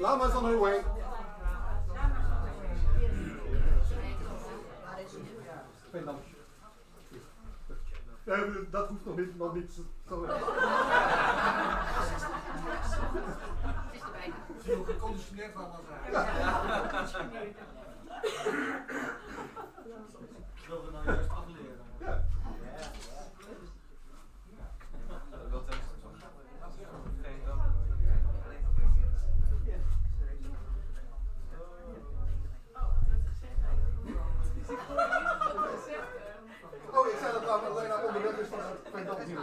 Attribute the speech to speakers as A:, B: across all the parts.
A: Lama's on her way. Dat hoeft nog niet zo.
B: Veel geconditioneerd allemaal zijn. Zullen we nou juist afleren?
A: Ja.
B: Dat is
A: Oh, ik zei dat Lama Lena onderweg is van het pendant hier.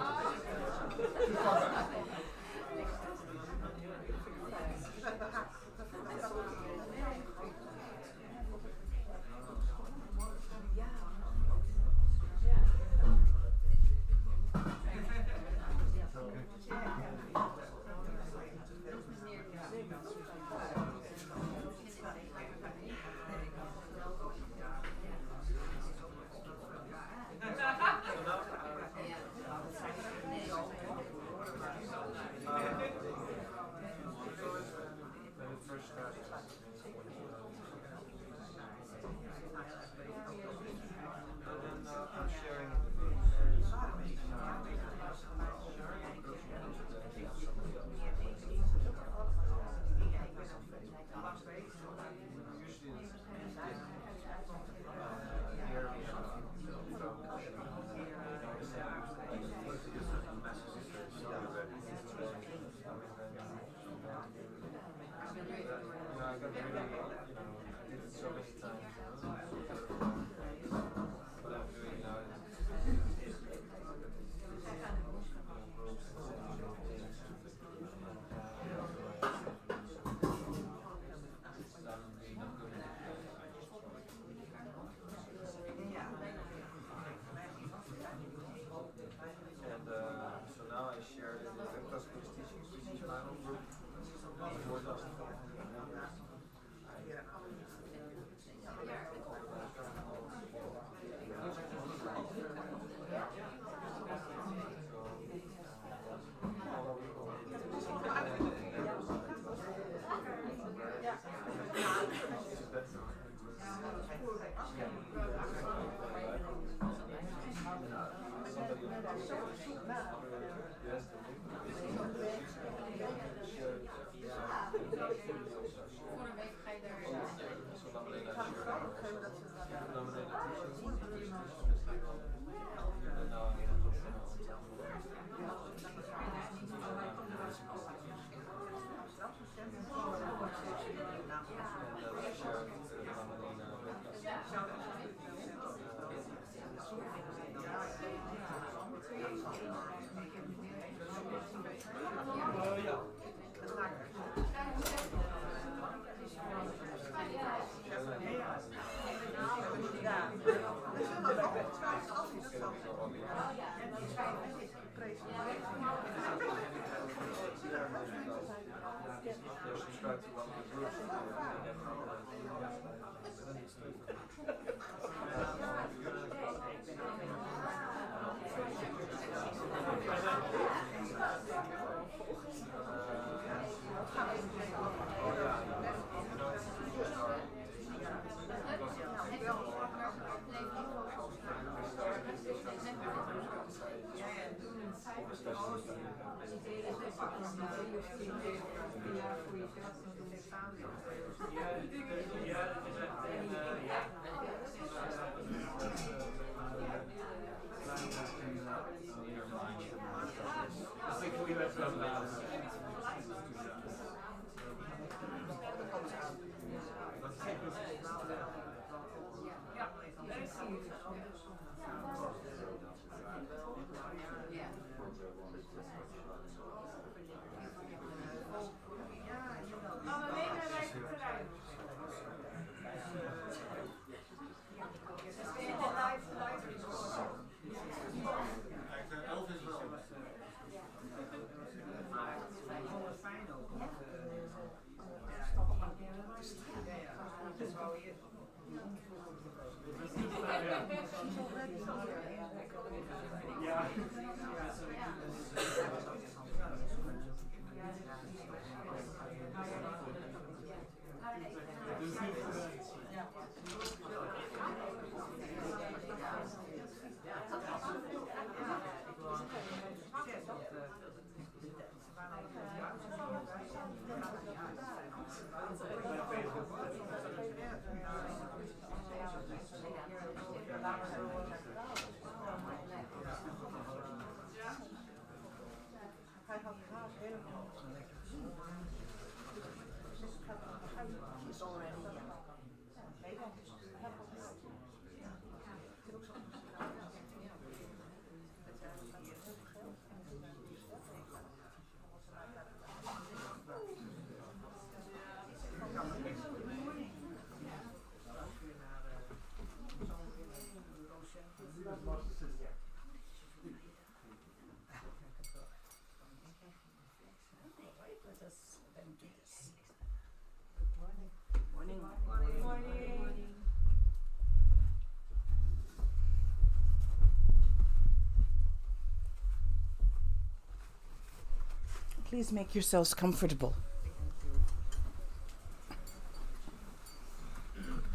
C: Please make yourselves comfortable.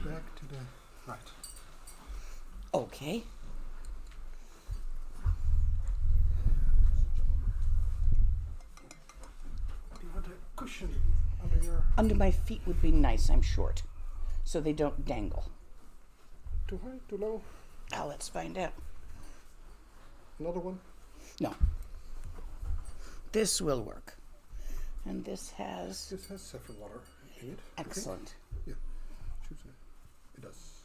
A: Back to the right.
C: Okay.
A: Do you want a cushion under your...
C: Under my feet would be nice, I'm short, so they don't dangle.
A: Too high, too low?
C: Now let's find out.
A: Another one?
C: No. This will work. And this has...
A: This has saffron water in it.
C: Excellent.
A: Okay. Yeah, shoots it. It does.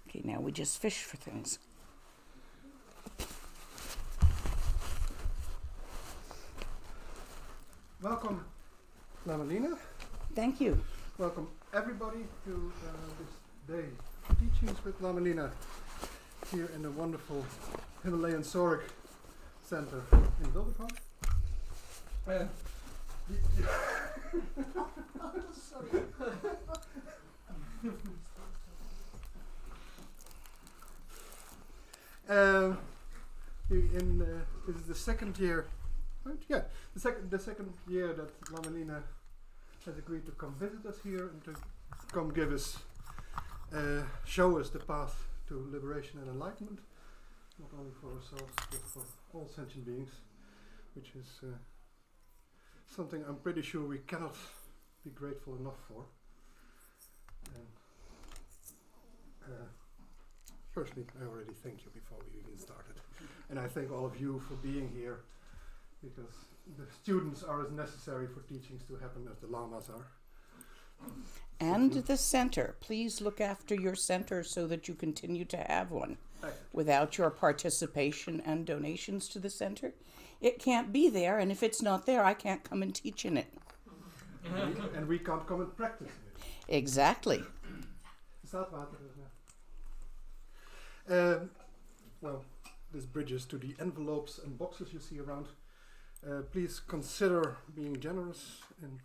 C: Okay, now we just fish for things.
A: Welcome, Lama Lena.
C: Thank you.
A: Welcome everybody to this day teachings with Lama Lena here in the wonderful Himalayan Sorik Center in Wildervank. Sorry. This is the second year, right? Yeah, the second year that Lama Lena has agreed to come visit us here and to come give us, show us the path to liberation and enlightenment, not only for ourselves but for all sentient beings, which is something I'm pretty sure we cannot be grateful enough for. Firstly, I already thank you before we even started, and I thank all of you for being here, because the students are as necessary for teachings to happen as the lamas are.
C: And the center. Please look after your center so that you continue to have one. Without your participation and donations to the center, it can't be there, and if it's not there, I can't come and teach in it.
A: And we can't come and practice it.
C: Exactly.
A: Well, this bridges to the envelopes and boxes you see around. Please consider being generous, and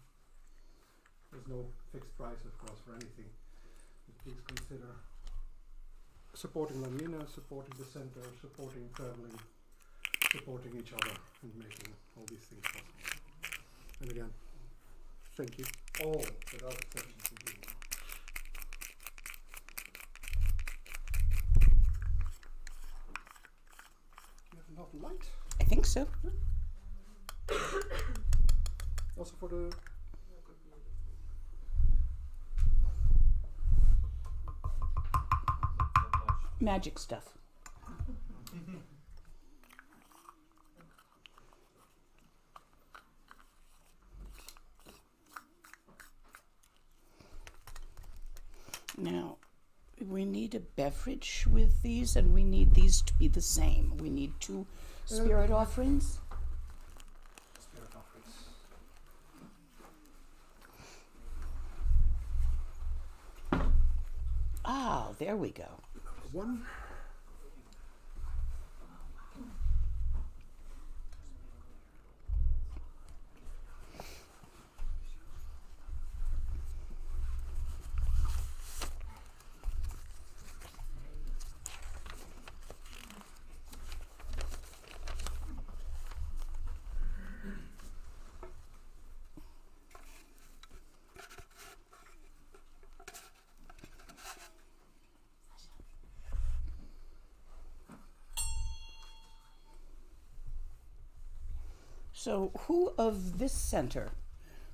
A: there's no fixed price, of course, for anything. But please consider supporting Lama Lena, supporting the center, supporting traveling, supporting each other, and making all these things possible. And again, thank you all without exception for being here. You have enough light?
C: I think so.
A: Also for the...
C: Magic stuff. Now, we need a beverage with these, and we need these to be the same. We need 2 spirit offerings.
A: Spirit offerings.
C: Ah, there we go.
A: One.
C: So, who of this center,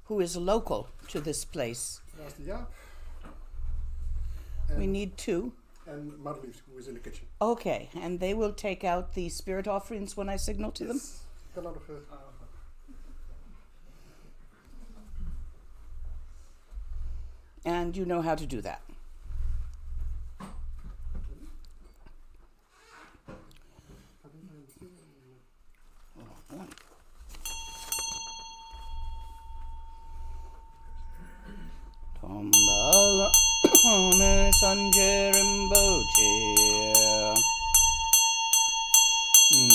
C: who is local to this place?
A: There's the Jaap.
C: We need 2.
A: And Marlies, who is in the kitchen.
C: Okay, and they will take out the spirit offerings when I signal to them?
A: Yes. Come out of it.
C: And you know how to do that? Tombala me sanje rimboche.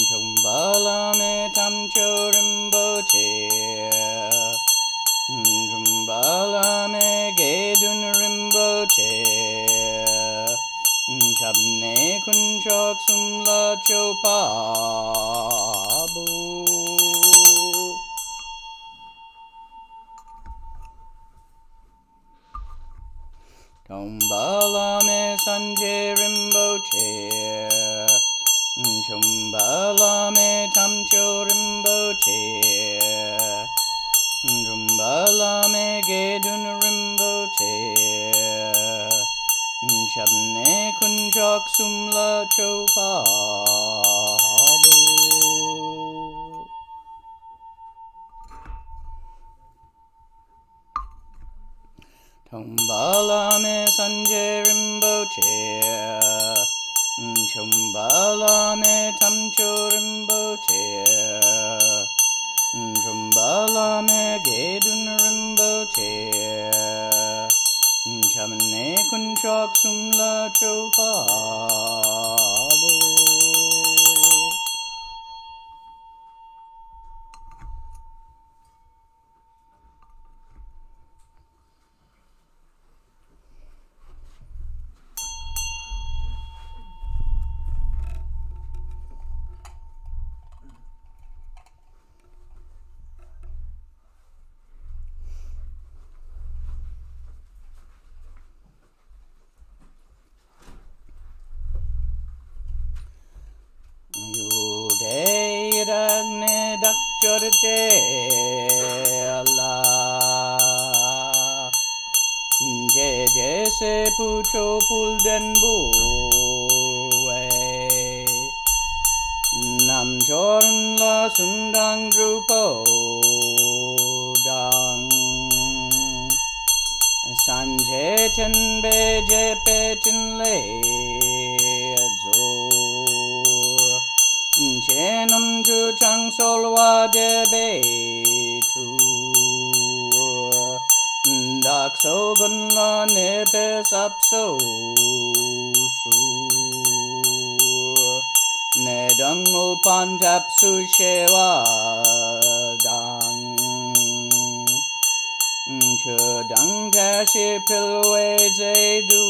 C: Tombala me tamcho rimboche. Tombala me gedun rimboche. Chabne kunchok sumla chopa. Tombala me sanje rimboche. Chumbala me tamcho rimboche. Chumbala me gedun rimboche. Chabne kunchok sumla chopa. Tombala me sanje rimboche. Chumbala me tamcho rimboche. Chumbala me gedun rimboche. Chabne kunchok sumla chopa. la je je se pucho pulden bulwe nam jorn la sundang drupo dang sanje ten beje petin le zo chenam ju chang solwa de be tu dak so gun la ne pe sap so su ne dang ul pan tap su shewa dang chu dang ta shi pil we ze du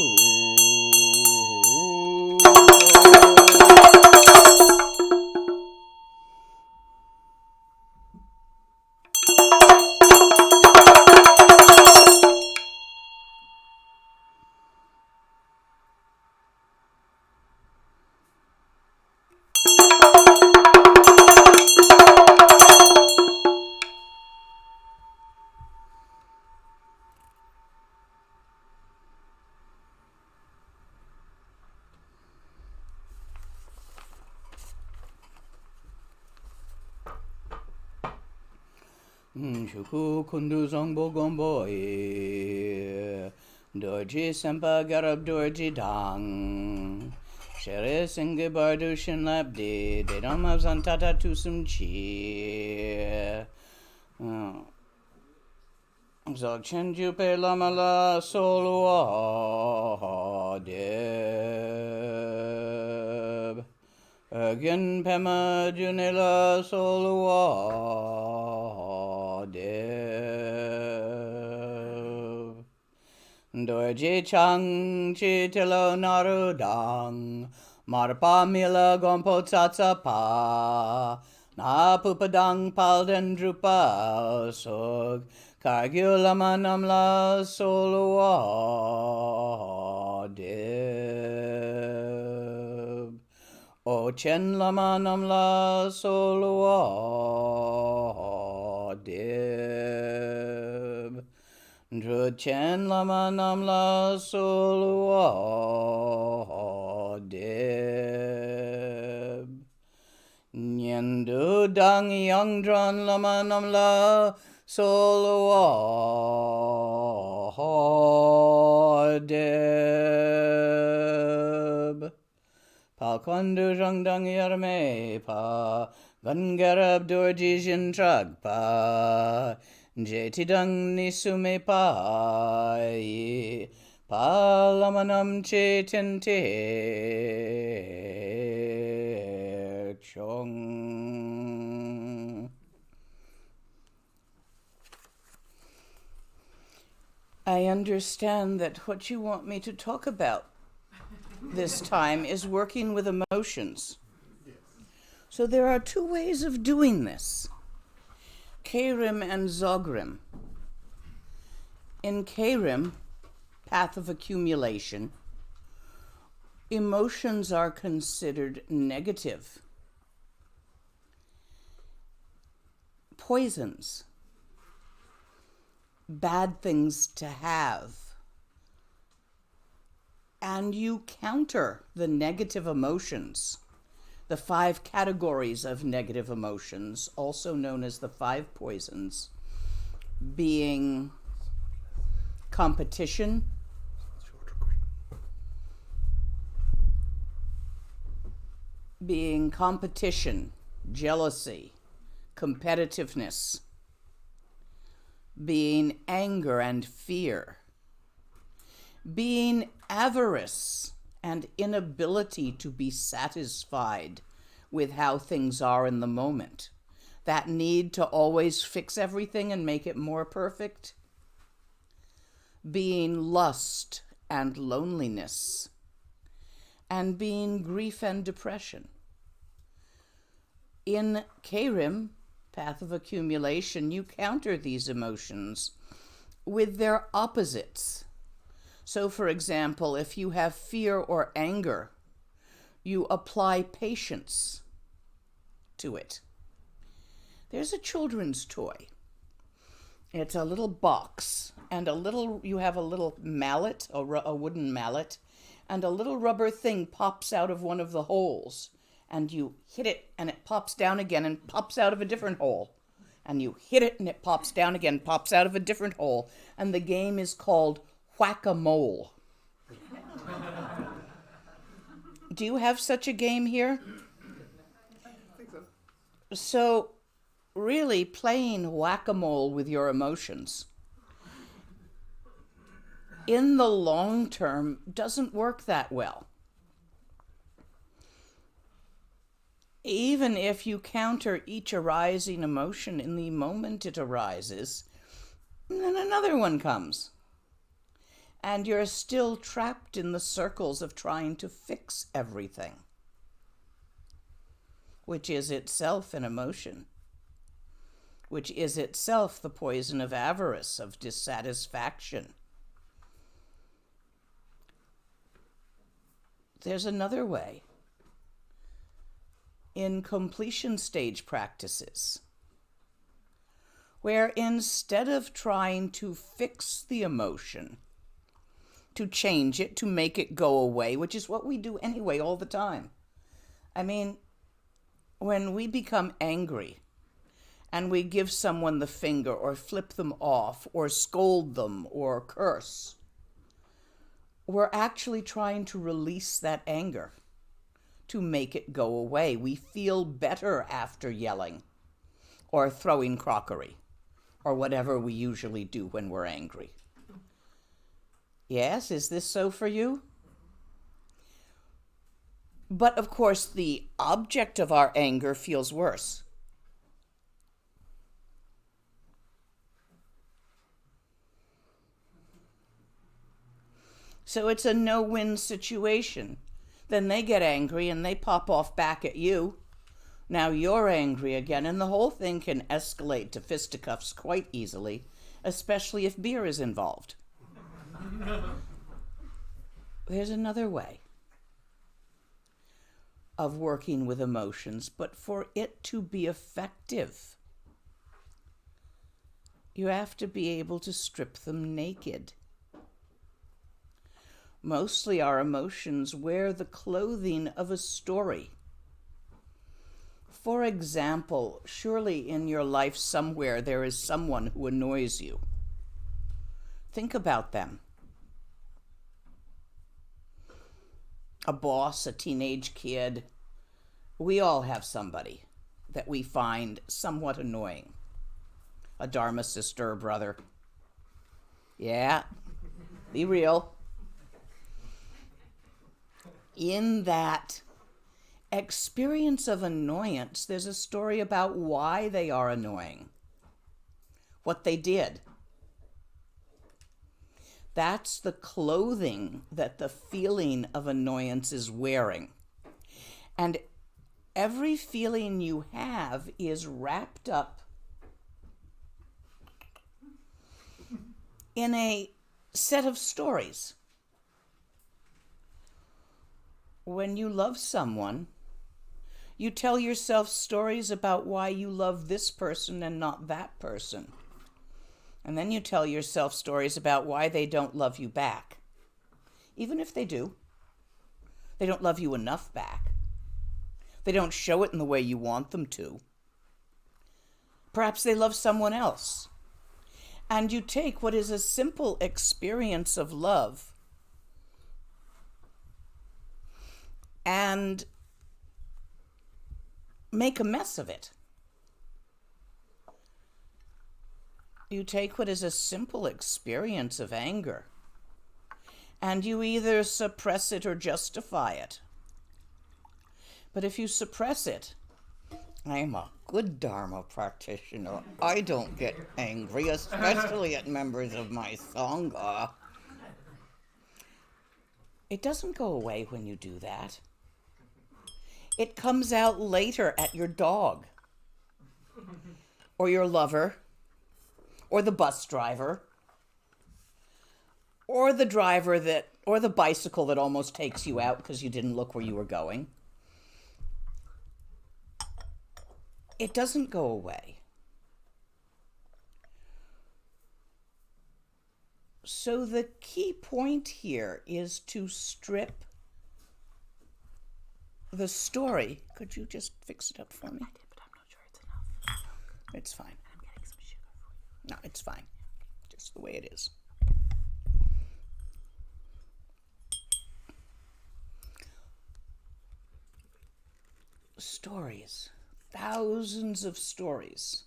C: Shuku kundu zongbo gombo dorji sempa garab dorji dang shere singe bardu shin labdi de don't have zantata tu sum chi zog chen jupe lama la solwa deb again pema junela solwa deb dorji chang chi tilo naru dang marpa mila gompo tsatsa pa na pupadang palden drupal sog kargyu lama namla solwa deb o chen lama namla solwa deb dru chen lama namla solwa deb nyendu dang yang dran lama namla solwa deb Palkondu rangdang yarme pa gangarab dorji jintrag pa jetidang nisume pa palamanam chetente chong. I understand that what you want me to talk about this time is working with emotions. So there are two ways of doing this. Kerim and Zogrim. In Kerim, path of accumulation, emotions are considered negative. Poisons. Bad things to have. And you counter the negative emotions, the 5 categories of negative emotions, also known as the 5 poisons, being competition, jealousy, competitiveness, being anger and fear, being avarice and inability to be satisfied with how things are in the moment. That need to always fix everything and make it more perfect. Being lust and loneliness. And being grief and depression. In Kerim, path of accumulation, you counter these emotions with their opposites. So, for example, if you have fear or anger, you apply patience to it. There's a children's toy. It's a little box, and you have a little mallet, a wooden mallet, and a little rubber thing pops out of one of the holes, and you hit it, and it pops down again and pops out of a different hole. And you hit it, and it pops down again, pops out of a different hole, and the game is called Whack-A-Mole. Do you have such a game here?
A: I think so.
C: So, really playing whack-a-mole with your emotions in the long term doesn't work that well. Even if you counter each arising emotion in the moment it arises, then another one comes. And you're still trapped in the circles of trying to fix everything, which is itself an emotion, which is itself the poison of avarice, of dissatisfaction. There's another way. In completion stage practices, where instead of trying to fix the emotion, to change it, to make it go away, which is what we do anyway all the time. I mean, when we become angry and we give someone the finger or flip them off or scold them or curse, we're actually trying to release that anger, to make it go away. We feel better after yelling or throwing crockery or whatever we usually do when we're angry. Yes, is this so for you? But of course, the object of our anger feels worse. So it's a no-win situation. Then they get angry and they pop off back at you. Now you're angry again, and the whole thing can escalate to fisticuffs quite easily, especially if beer is involved. There's another way of working with emotions, but for it to be effective, you have to be able to strip them naked. Mostly our emotions wear the clothing of a story. For example, surely in your life somewhere there is someone who annoys you. Think about them. A boss, a teenage kid. We all have somebody that we find somewhat annoying. A Dharma sister or brother. Yeah, be real. In that experience of annoyance, there's a story about why they are annoying, what they did. That's the clothing that the feeling of annoyance is wearing. And every feeling you have is wrapped up in a set of stories. When you love someone, you tell yourself stories about why you love this person and not that person. And then you tell yourself stories about why they don't love you back. Even if they do. They don't love you enough back. They don't show it in the way you want them to. Perhaps they love someone else. And you take what is a simple experience of love and make a mess of it. You take what is a simple experience of anger, and you either suppress it or justify it. But if you suppress it, I'm a good Dharma practitioner. I don't get angry, especially at members of my Sangha. It doesn't go away when you do that. It comes out later at your dog, or your lover, or the bus driver, or the driver or the bicycle that almost takes you out because you didn't look where you were going. It doesn't go away. So the key point here is to strip the story. Could you just fix it up for me?
D: I did, but I'm not sure it's enough.
C: It's fine.
D: And I'm getting some sugar for you.
C: No, it's fine. Just the way it is. Stories. Thousands of stories.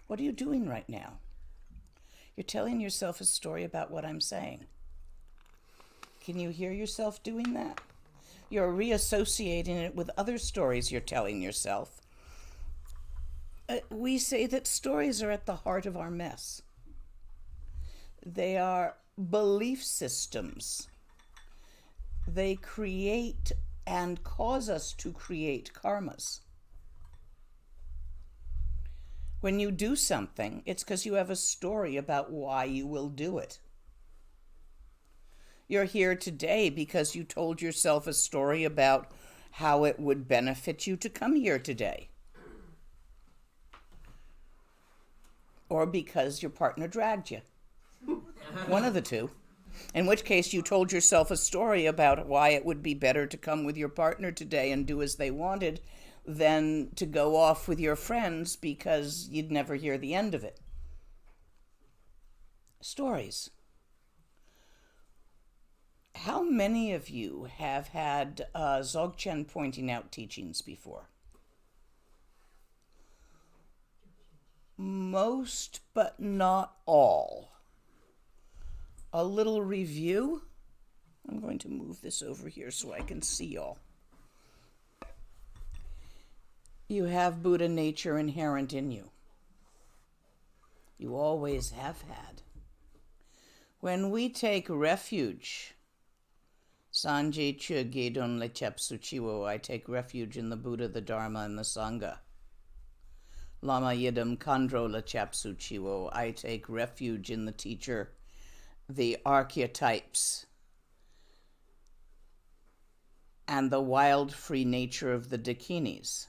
C: What are you doing right now? You're telling yourself a story about what I'm saying. Can you hear yourself doing that? You're reassociating it with other stories you're telling yourself. We say that stories are at the heart of our mess. They are belief systems. They create and cause us to create karmas. When you do something, it's because you have a story about why you will do it. You're here today because you told yourself a story about how it would benefit you to come here today. Or because your partner dragged you. One of the two. In which case you told yourself a story about why it would be better to come with your partner today and do as they wanted than to go off with your friends because you'd never hear the end of it. Stories. How many of you have had Dzogchen pointing out teachings before? Most, but not all. A little review. I'm going to move this over here so I can see y'all. You have Buddha nature inherent in you. You always have had. When we take refuge, Sanje Chö Gedon Lechep Suchiwo, I take refuge in the Buddha, the Dharma, and the Sangha. Lama Yidam Kandro Lechep Suchiwo, I take refuge in the teacher, the archetypes, and the wild free nature of the Dakinis.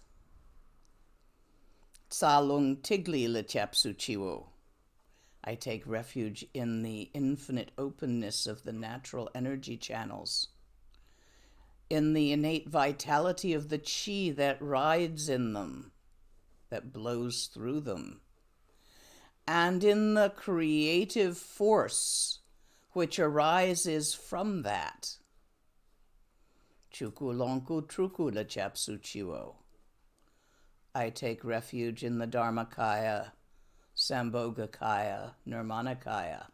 C: Tsalung Tigli Lechep Suchiwo, I take refuge in the infinite openness of the natural energy channels, in the innate vitality of the chi that rides in them, that blows through them, and in the creative force which arises from that. Chukulonku Truku Lechep Suchiwo, I take refuge in the Dharmakaya, Sambhogakaya, Nirmanakaya.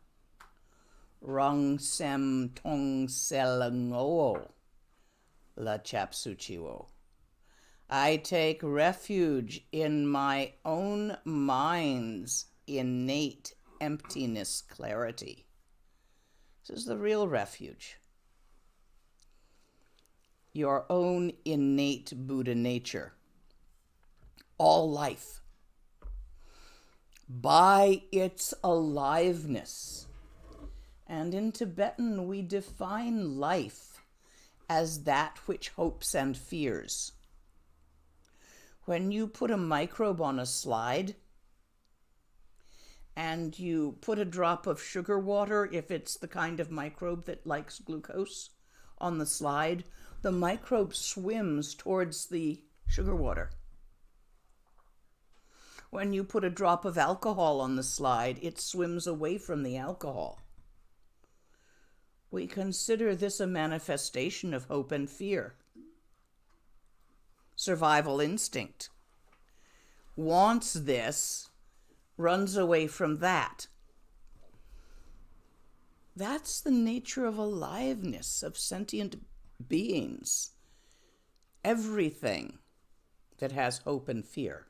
C: Rung Sem Tong Selangoo La Chapsuchiwo. I take refuge in my own mind's innate emptiness clarity. This is the real refuge. Your own innate Buddha nature. All life. By its aliveness. And in Tibetan, we define life as that which hopes and fears. When you put a microbe on a slide and you put a drop of sugar water, if it's the kind of microbe that likes glucose, on the slide, the microbe swims towards the sugar water. When you put a drop of alcohol on the slide, it swims away from the alcohol. We consider this a manifestation of hope and fear. Survival instinct. Wants this, runs away from that. That's the nature of aliveness, of sentient beings. Everything that has hope and fear,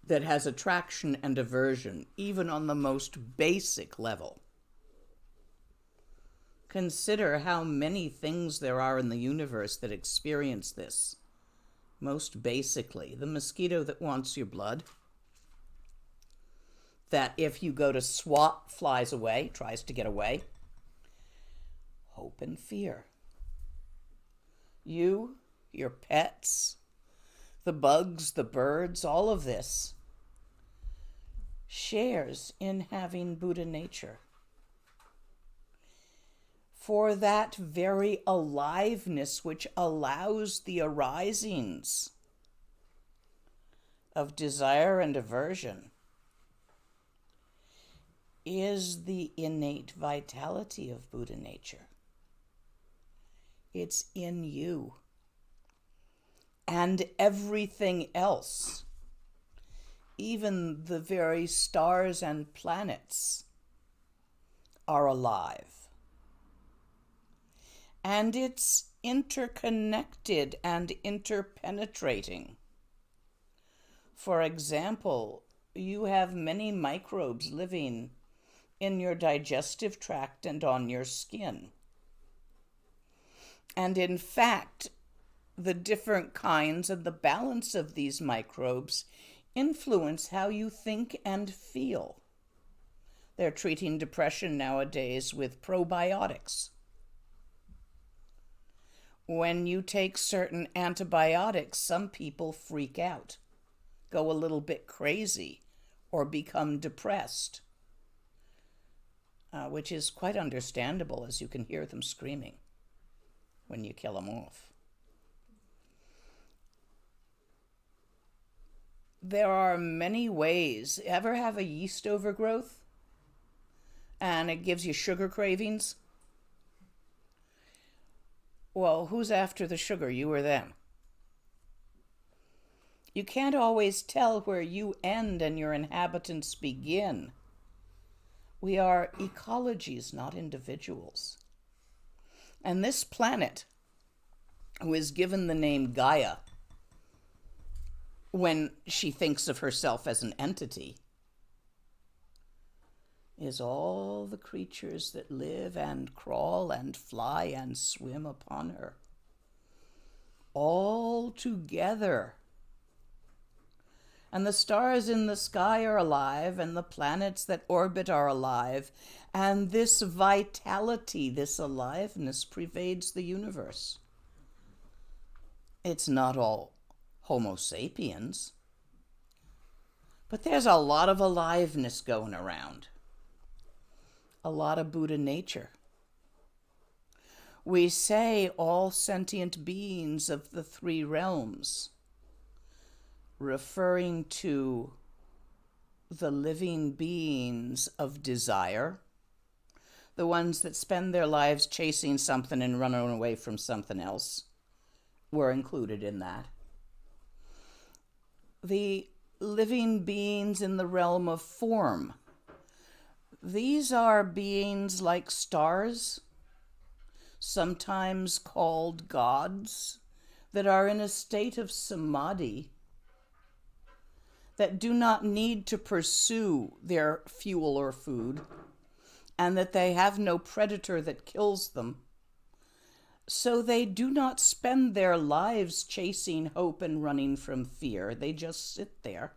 C: that has attraction and aversion, even on the most basic level. Consider how many things there are in the universe that experience this. Most basically, the mosquito that wants your blood, that if you go to swat, flies away, tries to get away. Hope and fear. You, your pets, the bugs, the birds, all of this shares in having Buddha nature. for that very aliveness which allows the arisings of desire and aversion, is the innate vitality of Buddha nature. It's in you. And everything else, even the very stars and planets, are alive. And it's interconnected and interpenetrating. For example, you have many microbes living in your digestive tract and on your skin. And in fact, the different kinds and the balance of these microbes influence how you think and feel. They're treating depression nowadays with probiotics. When you take certain antibiotics, some people freak out, go a little bit crazy, or become depressed, which is quite understandable, as you can hear them screaming when you kill them off. There are many ways. Ever have a yeast overgrowth and it gives you sugar cravings? Well, who's after the sugar, you or them? You can't always tell where you end and your inhabitants begin. We are ecologies, not individuals. And this planet, who is given the name Gaia, when she thinks of herself as an entity, is all the creatures that live and crawl and fly and swim upon her. All together. And the stars in the sky are alive, and the planets that orbit are alive, and this vitality, this aliveness pervades the universe. It's not all Homo sapiens, but there's a lot of aliveness going around. A lot of Buddha nature. We say all sentient beings of the three realms, referring to the living beings of desire, the ones that spend their lives chasing something and running away from something else, were included in that. The living beings in the realm of form. These are beings like stars, sometimes called gods, that are in a state of samadhi, that do not need to pursue their fuel or food, and that they have no predator that kills them. So they do not spend their lives chasing hope and running from fear. They just sit there,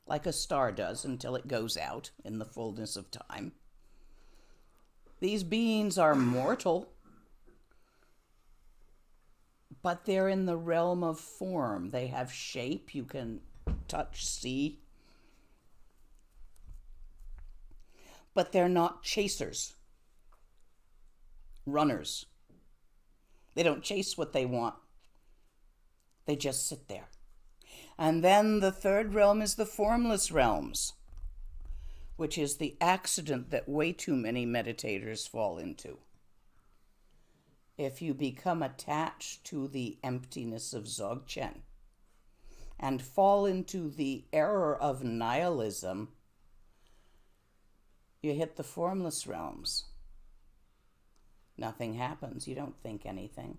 C: like a star does, until it goes out in the fullness of time. These beings are mortal, but they're in the realm of form. They have shape, you can touch, see. But they're not chasers, runners. They don't chase what they want. They just sit there. And then the third realm is the formless realms, which is the accident that way too many meditators fall into. If you become attached to the emptiness of Dzogchen and fall into the error of nihilism, you hit the formless realms. Nothing happens. You don't think anything.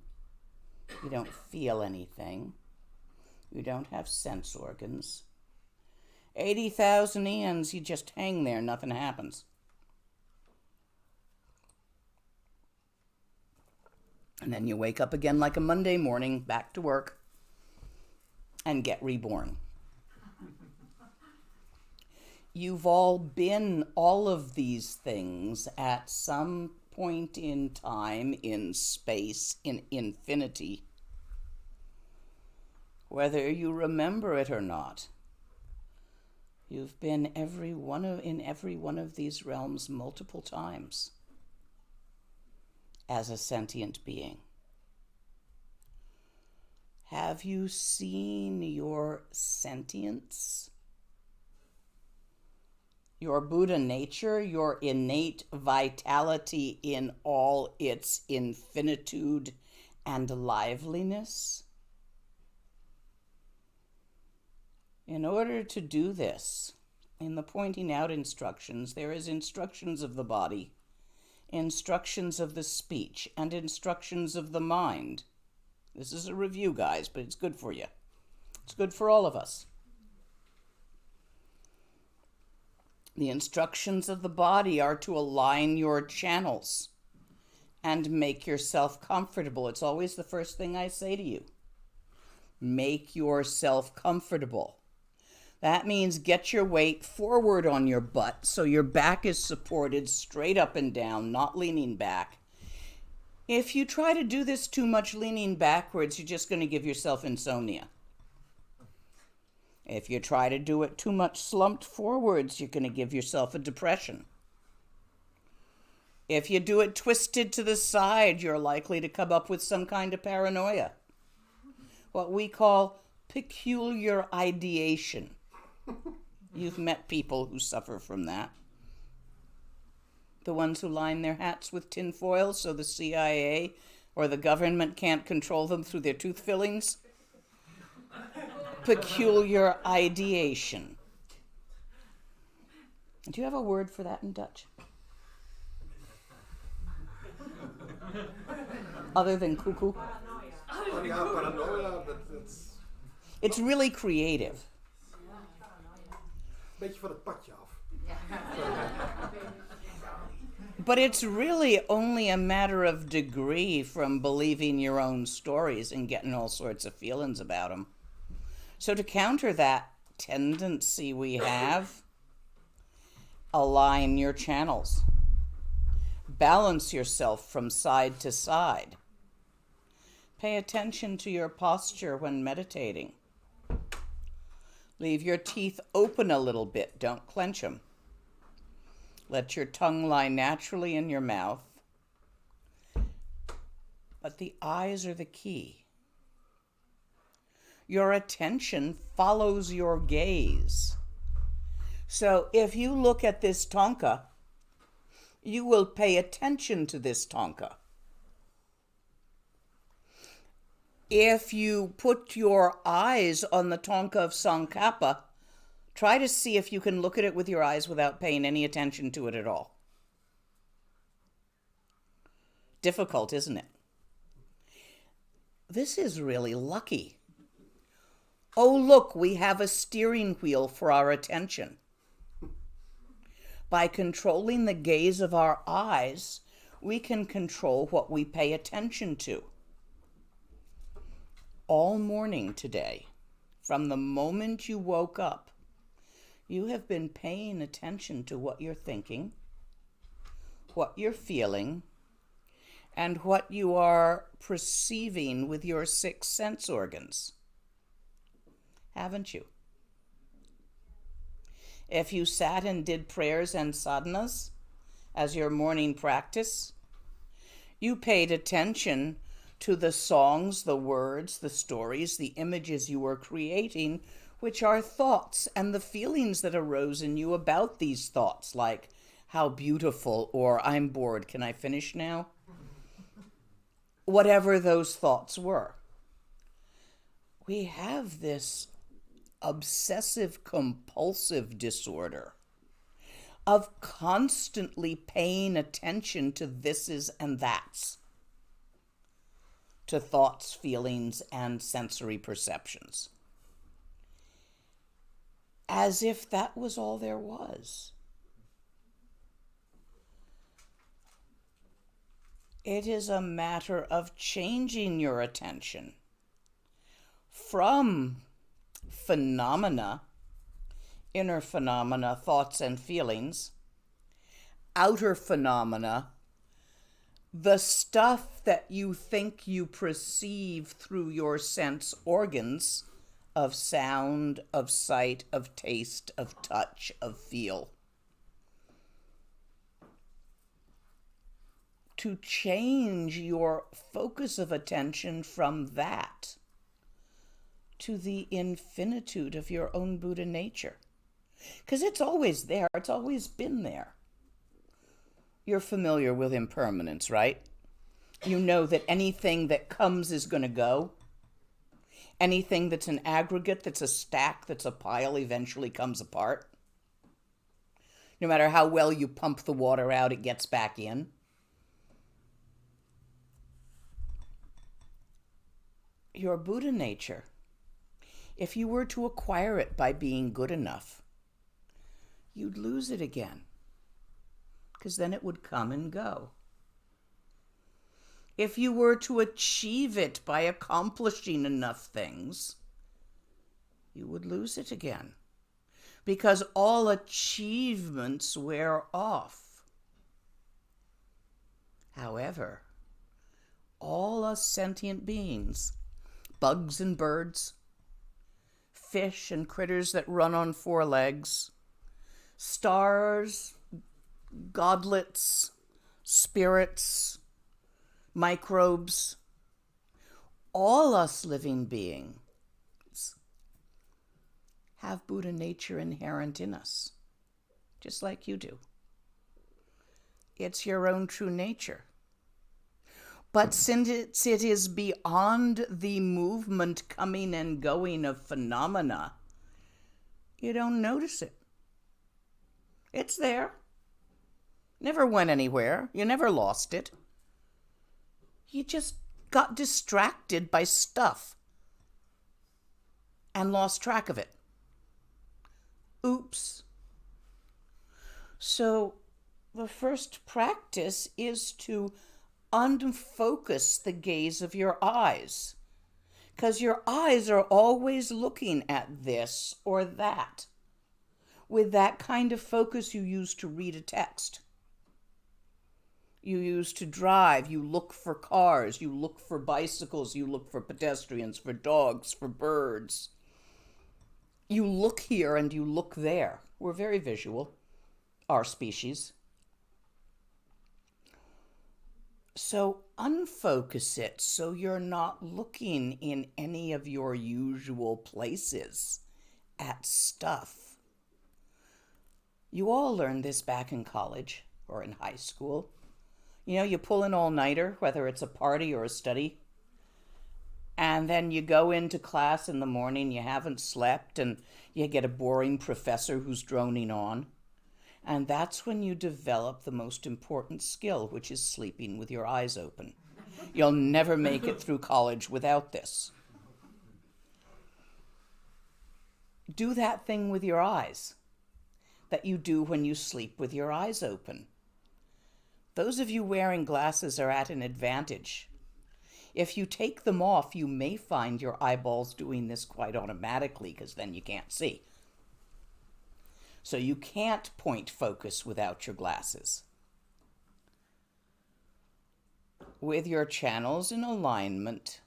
C: You don't feel anything. You don't have sense organs. 80,000 eons, you just hang there, nothing happens. And then you wake up again like a Monday morning, back to work, and get reborn. You've all been all of these things at some point in time, in space, in infinity, whether you remember it or not. You've been in every one of these realms multiple times. as a sentient being? Have you seen your sentience? Your Buddha nature, your innate vitality in all its infinitude and liveliness? In order to do this, in the pointing out instructions, there is instructions of the body, instructions of the speech, and instructions of the mind. This is a review, guys, but it's good for you. It's good for all of us. The instructions of the body are to align your channels and make yourself comfortable. It's always the first thing I say to you. Make yourself comfortable. That means get your weight forward on your butt so your back is supported straight up and down, not leaning back. If you try to do this too much leaning backwards, you're just going to give yourself insomnia. If you try to do it too much slumped forwards, you're going to give yourself a depression. If you do it twisted to the side, you're likely to come up with some kind of paranoia. What we call peculiar ideation. You've met people who suffer from that. The ones who line their hats with tin foil so the CIA or the government can't control them through their tooth fillings. Peculiar ideation. Do you have a word for that in Dutch? Other than cuckoo?
A: Yeah, paranoia, but
C: It's really creative.
A: beetje van het padje af.
C: But it's really only a matter of degree from believing your own stories and getting all sorts of feelings about them. So to counter that tendency we have, align your channels. Balance yourself from side to side. Pay attention to your posture when meditating. Leave your teeth open a little bit. Don't clench them. Let your tongue lie naturally in your mouth. But the eyes are the key. Your attention follows your gaze. So if you look at this tonka, you will pay attention to this tonka. If you put your eyes on the tonka of Tsongkhapa, try to see if you can look at it with your eyes without paying any attention to it at all. Difficult, isn't it? This is really lucky. Oh, look, we have a steering wheel for our attention. By controlling the gaze of our eyes, we can control what we pay attention to. All morning today, from the moment you woke up, you have been paying attention to what you're thinking, what you're feeling, and what you are perceiving with your 6 sense organs. Haven't you? If you sat and did prayers and sadhanas as your morning practice, you paid attention to the songs, the words, the stories, the images you were creating, which are thoughts and the feelings that arose in you about these thoughts, like, how beautiful, or I'm bored, can I finish now? Whatever those thoughts were. We have this obsessive compulsive disorder of constantly paying attention to thises and that's, to thoughts, feelings, and sensory perceptions. As if that was all there was. It is a matter of changing your attention from phenomena, inner phenomena, thoughts and feelings, outer phenomena, the stuff that you think you perceive through your sense organs of sound, of sight, of taste, of touch, of feel. to change your focus of attention from that to the infinitude of your own Buddha nature. Because it's always there. It's always been there. You're familiar with impermanence, right? You know that anything that comes is going to go. Anything that's an aggregate, that's a stack, that's a pile, eventually comes apart. No matter how well you pump the water out, it gets back in. Your Buddha nature, if you were to acquire it by being good enough, you'd lose it again, because then it would come and go. If you were to achieve it by accomplishing enough things, you would lose it again, because all achievements wear off. However, all us sentient beings, bugs and birds, fish and critters that run on four legs, stars, godlets, spirits, microbes, all us living beings have Buddha nature inherent in us, just like you do. It's your own true nature. But since it is beyond the movement, coming and going of phenomena, you don't notice it. It's there. Never went anywhere. You never lost it. You just got distracted by stuff and lost track of it. Oops. So the first practice is to unfocus the gaze of your eyes, because your eyes are always looking at this or that. With that kind of focus, you use to read a text. You use to drive. You look for cars. You look for bicycles. You look for pedestrians, for dogs, for birds. You look here and you look there. We're very visual, our species. So unfocus it so you're not looking in any of your usual places at stuff. You all learned this back in college or in high school. You know, you pull an all-nighter, whether it's a party or a study, and then you go into class in the morning, you haven't slept, and you get a boring professor who's droning on. And that's when you develop the most important skill, which is sleeping with your eyes open. You'll never make it through college without this. Do that thing with your eyes that you do when you sleep with your eyes open. Those of you wearing glasses are at an advantage. If you take them off, you may find your eyeballs doing this quite automatically, because then you can't see. So you can't point focus without your glasses. With your channels in alignment,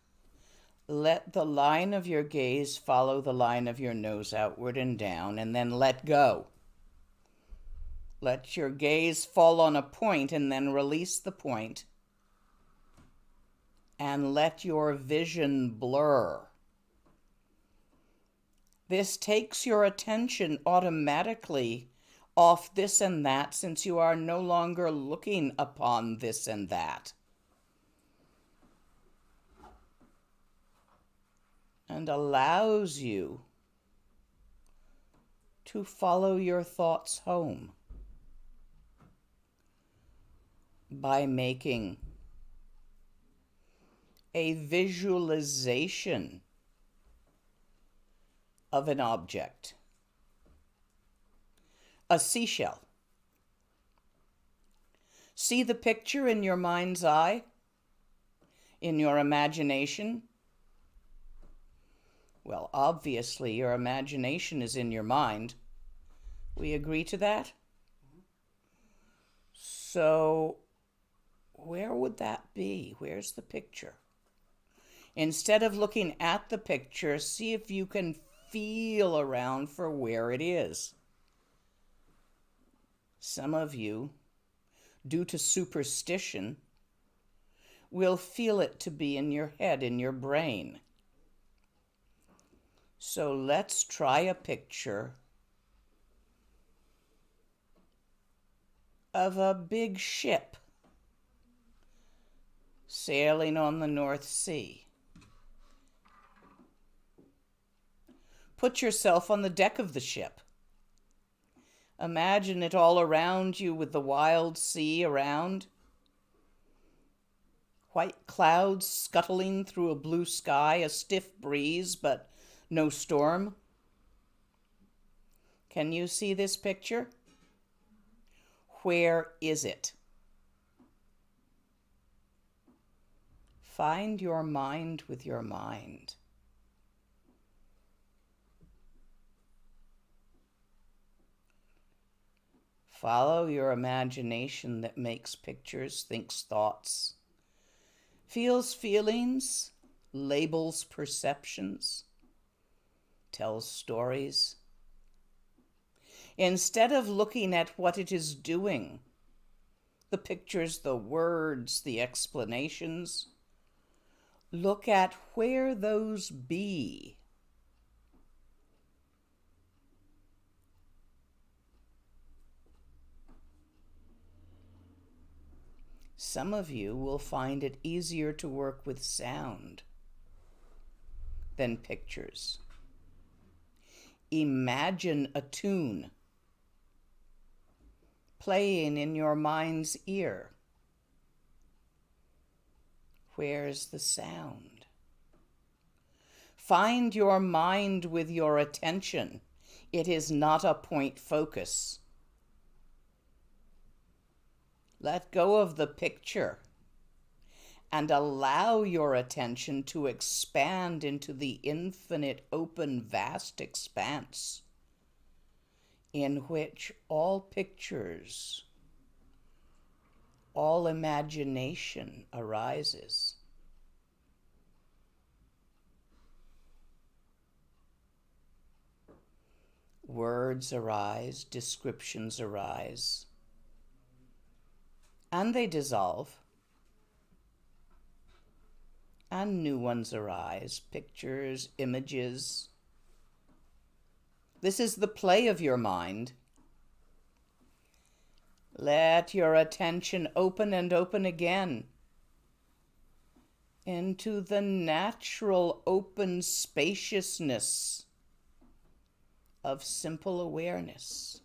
C: let the line of your gaze follow the line of your nose outward and down, and then let go. Let your gaze fall on a point and then release the point, and let your vision blur. This takes your attention automatically off this and that, since you are no longer looking upon this and that. And allows you to follow your thoughts home by making a visualization of an object. A seashell. See the picture in your mind's eye, in your imagination. Well, obviously your imagination is in your mind. We agree to that? So, where would that be? Where's the picture? Instead of looking at the picture, see if you can feel around for where it is. Some of you, due to superstition, will feel it to be in your head, in your brain. So let's try a picture of a big ship sailing on the North Sea. Put yourself on the deck of the ship. Imagine it all around you with the wild sea around. White clouds scuttling through a blue sky, a stiff breeze, but no storm. Can you see this picture? Where is it? Find your mind with your mind. Follow your imagination that makes pictures, thinks thoughts, feels feelings, labels perceptions, tells stories. Instead of looking at what it is doing, the pictures, the words, the explanations, look at where those be. Some of you will find it easier to work with sound than pictures. Imagine a tune playing in your mind's ear. Where's the sound? Find your mind with your attention. It is not a point focus. Let go of the picture and allow your attention to expand into the infinite, open, vast expanse in which all pictures, all imagination arises. Words arise, descriptions arise, and they dissolve, and new ones arise, pictures, images. This is the play of your mind. Let your attention open and open again into the natural open spaciousness of simple awareness.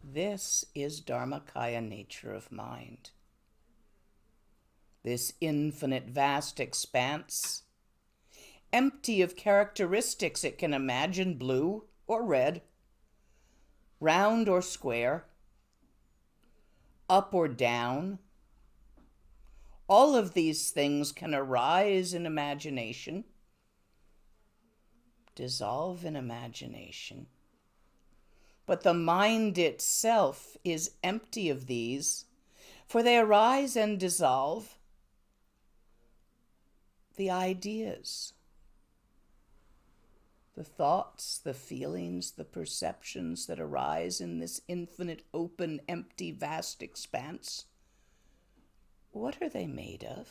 C: This is Dharmakaya nature of mind. This infinite vast expanse, empty of characteristics. It can imagine blue or red, round or square, up or down. All of these things can arise in imagination, dissolve in imagination. But the mind itself is empty of these, for they arise and dissolve. The ideas, the thoughts, the feelings, the perceptions that arise in this infinite, open, empty, vast expanse, what are they made of?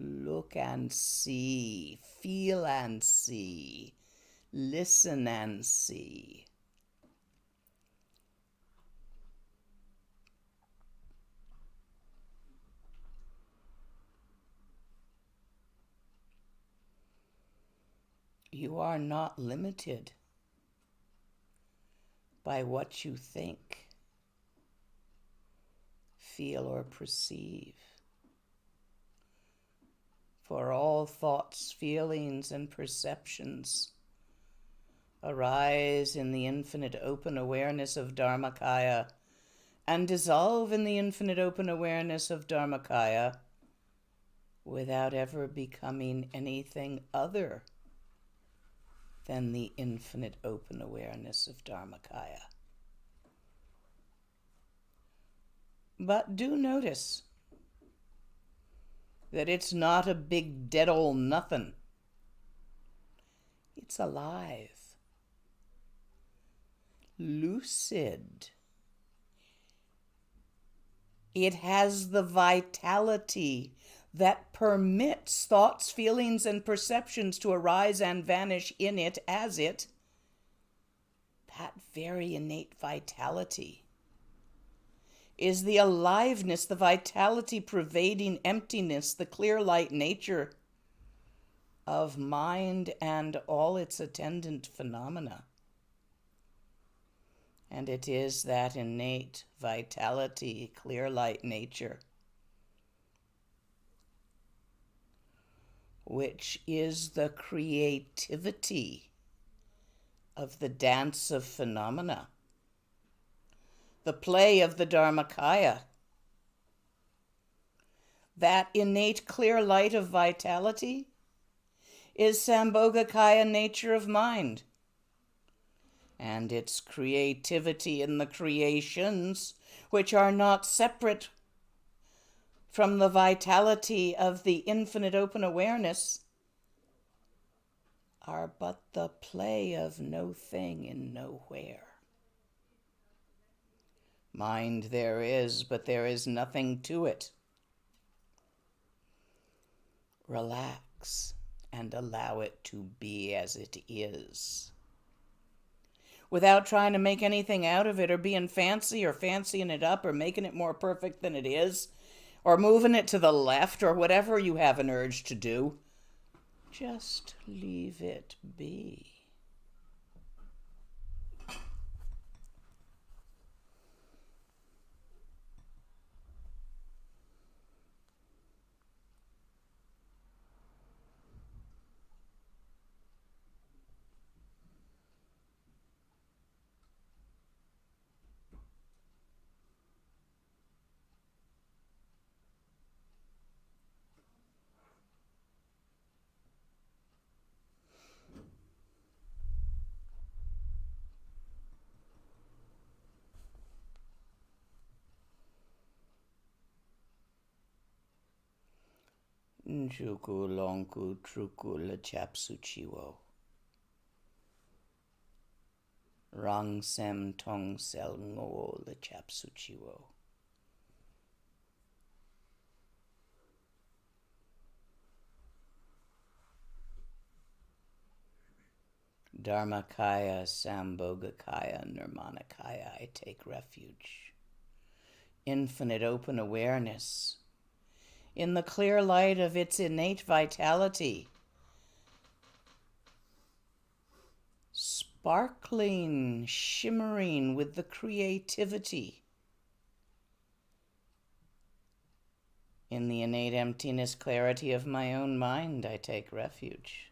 C: Look and see, feel and see, listen and see. You are not limited by what you think, feel, or perceive. For all thoughts, feelings, and perceptions arise in the infinite open awareness of Dharmakaya and dissolve in the infinite open awareness of Dharmakaya without ever becoming anything other than the infinite open awareness of Dharmakaya. But do notice that it's not a big dead old nothing. It's alive, lucid. It has the vitality that permits thoughts, feelings, and perceptions to arise and vanish in it as it. That very innate vitality is the aliveness, the vitality pervading emptiness, the clear light nature of mind and all its attendant phenomena. And it is that innate vitality, clear light nature, which is the creativity of the dance of phenomena, the play of the Dharmakaya. That innate clear light of vitality is Sambhogakaya nature of mind, and its creativity in the creations, which are not separate from the vitality of the infinite open awareness, are but the play of no thing in nowhere. Mind there is, but there is nothing to it. Relax and allow it to be as it is, without trying to make anything out of it, or being fancy, or fancying it up, or making it more perfect than it is, or moving it to the left, or whatever you have an urge to do. Just leave it be. Njuku lonku truku le chapsu chiwo. Rang sem tong sel ngo le chapsu chiwo. Dharmakaya, Sambhogakaya, Nirmanakaya, I take refuge. Infinite open awareness, in the clear light of its innate vitality, sparkling, shimmering with the creativity. In the innate emptiness, clarity of my own mind, I take refuge.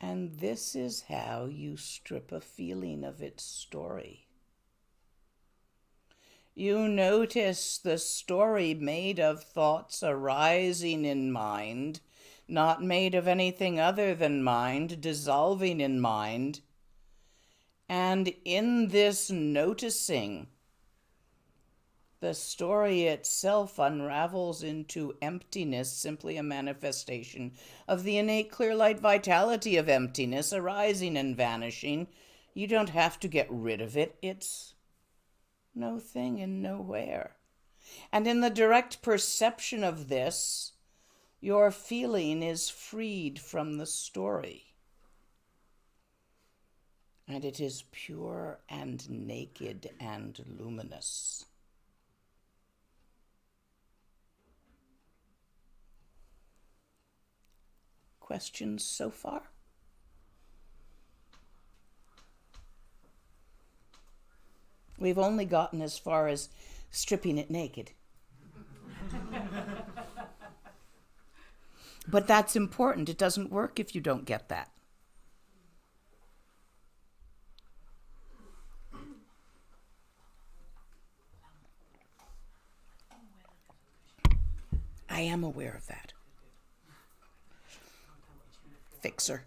C: And this is how you strip a feeling of its story. You notice the story made of thoughts arising in mind, not made of anything other than mind, dissolving in mind. And in this noticing, the story itself unravels into emptiness, simply a manifestation of the innate clear light vitality of emptiness arising and vanishing. You don't have to get rid of it. It's no thing and nowhere. And in the direct perception of this, your feeling is freed from the story. And it is pure and naked and luminous. Questions so far? We've only gotten as far as stripping it naked. But that's important. It doesn't work if you don't get that. I am aware of that. Fixer.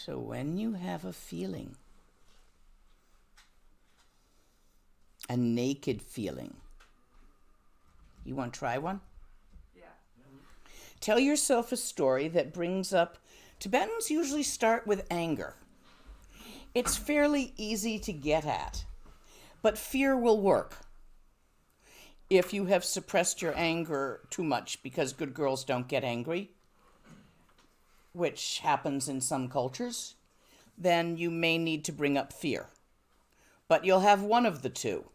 C: So when you have a feeling, a naked feeling, you want to try one?
E: Yeah.
C: Tell yourself a story that brings up, Tibetans usually start with anger. It's fairly easy to get at, but fear will work if you have suppressed your anger too much, because good girls don't get angry, which happens in some cultures. Then you may need to bring up fear. But you'll have one of the two.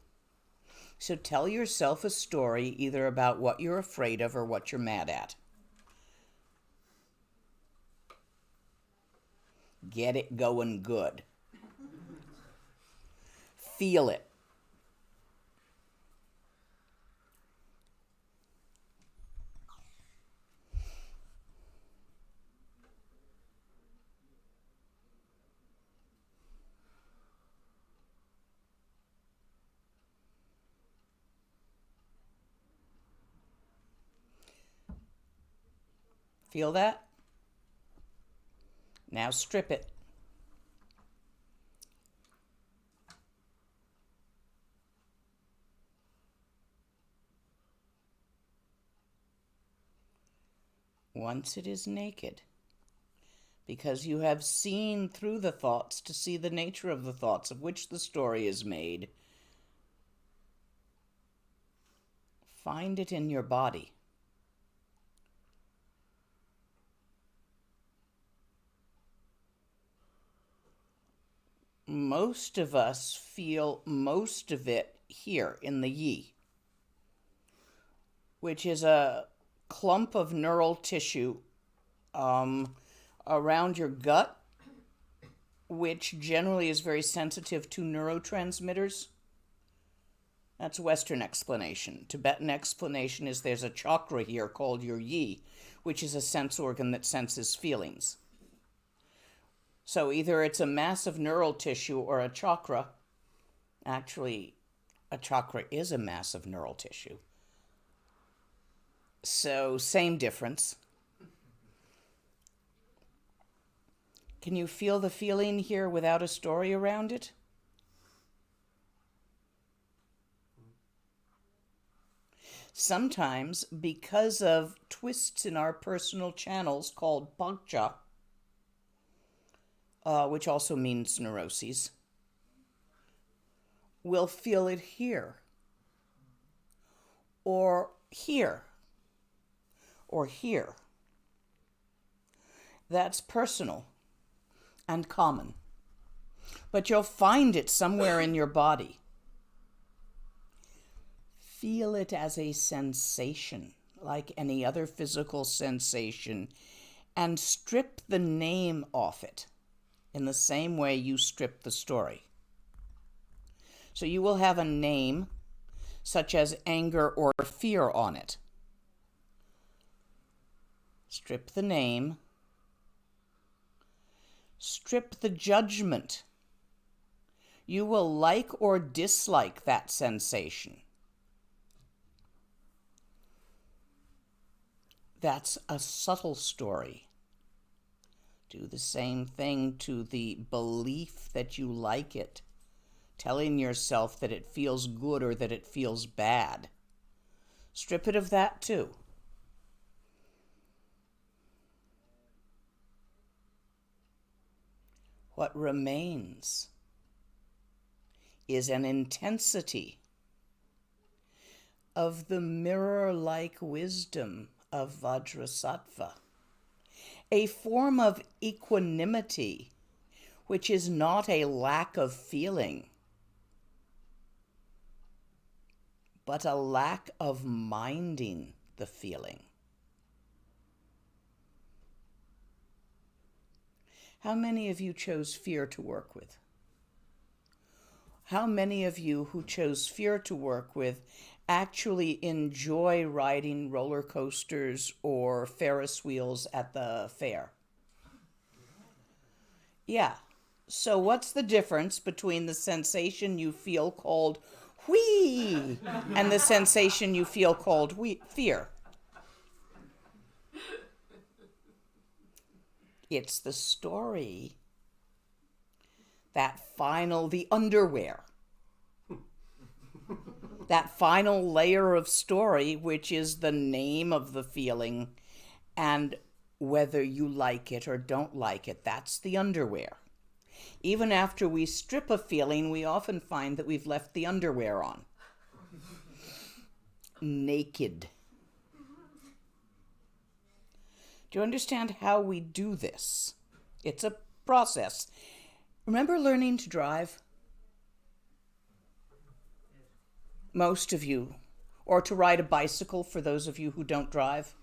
C: So tell yourself a story either about what you're afraid of or what you're mad at. Get it going good. Feel it. Feel that? Now strip it. Once it is naked, because you have seen through the thoughts to see the nature of the thoughts of which the story is made, find it in your body. Most of us feel most of it here in the yi, which is a clump of neural tissue around your gut, which generally is very sensitive to neurotransmitters. That's Western explanation. Tibetan explanation is there's a chakra here called your yi, which is a sense organ that senses feelings. So either it's a mass of neural tissue or a chakra. Actually, a chakra is a mass of neural tissue. So same difference. Can you feel the feeling here without a story around it? Sometimes, because of twists in our personal channels called pankcha, which also means neuroses, we'll feel it here, or here, or here. That's personal and common, but you'll find it somewhere in your body. Feel it as a sensation, like any other physical sensation, and strip the name off it in the same way you strip the story. So you will have a name, such as anger or fear, on it. Strip the name. Strip the judgment. You will like or dislike that sensation. That's a subtle story. Do the same thing to the belief that you like it, telling yourself that it feels good or that it feels bad. Strip it of that too. What remains is an intensity of the mirror-like wisdom of Vajrasattva, a form of equanimity which is not a lack of feeling, but a lack of minding the feeling. How many of you chose fear to work with? How many of you who chose fear to work with actually enjoy riding roller coasters or Ferris wheels at the fair? Yeah. So what's the difference between the sensation you feel called whee and the sensation you feel called fear? It's the story the underwear. That final layer of story, which is the name of the feeling, and whether you like it or don't like it, that's the underwear. Even after we strip a feeling, we often find that we've left the underwear on. Naked. Do you understand how we do this? It's a process. Remember learning to drive? Most of you. Or to ride a bicycle for those of you who don't drive.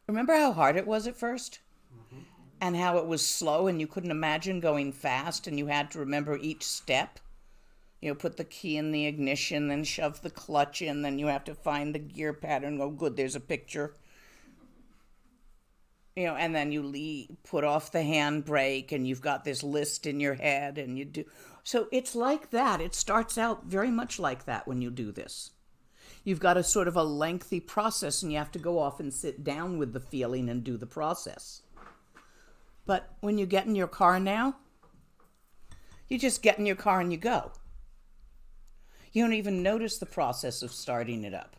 C: Remember how hard it was at first? Mm-hmm. And how it was slow and you couldn't imagine going fast and you had to remember each step? You know, put the key in the ignition, then shove the clutch in, then you have to find the gear pattern. Oh, good, there's a picture. You know, and then you put off the handbrake and you've got this list in your head and you do. So it's like that. It starts out very much like that when you do this. You've got a sort of a lengthy process and you have to go off and sit down with the feeling and do the process. But when you get in your car now, you just get in your car and you go. You don't even notice the process of starting it up.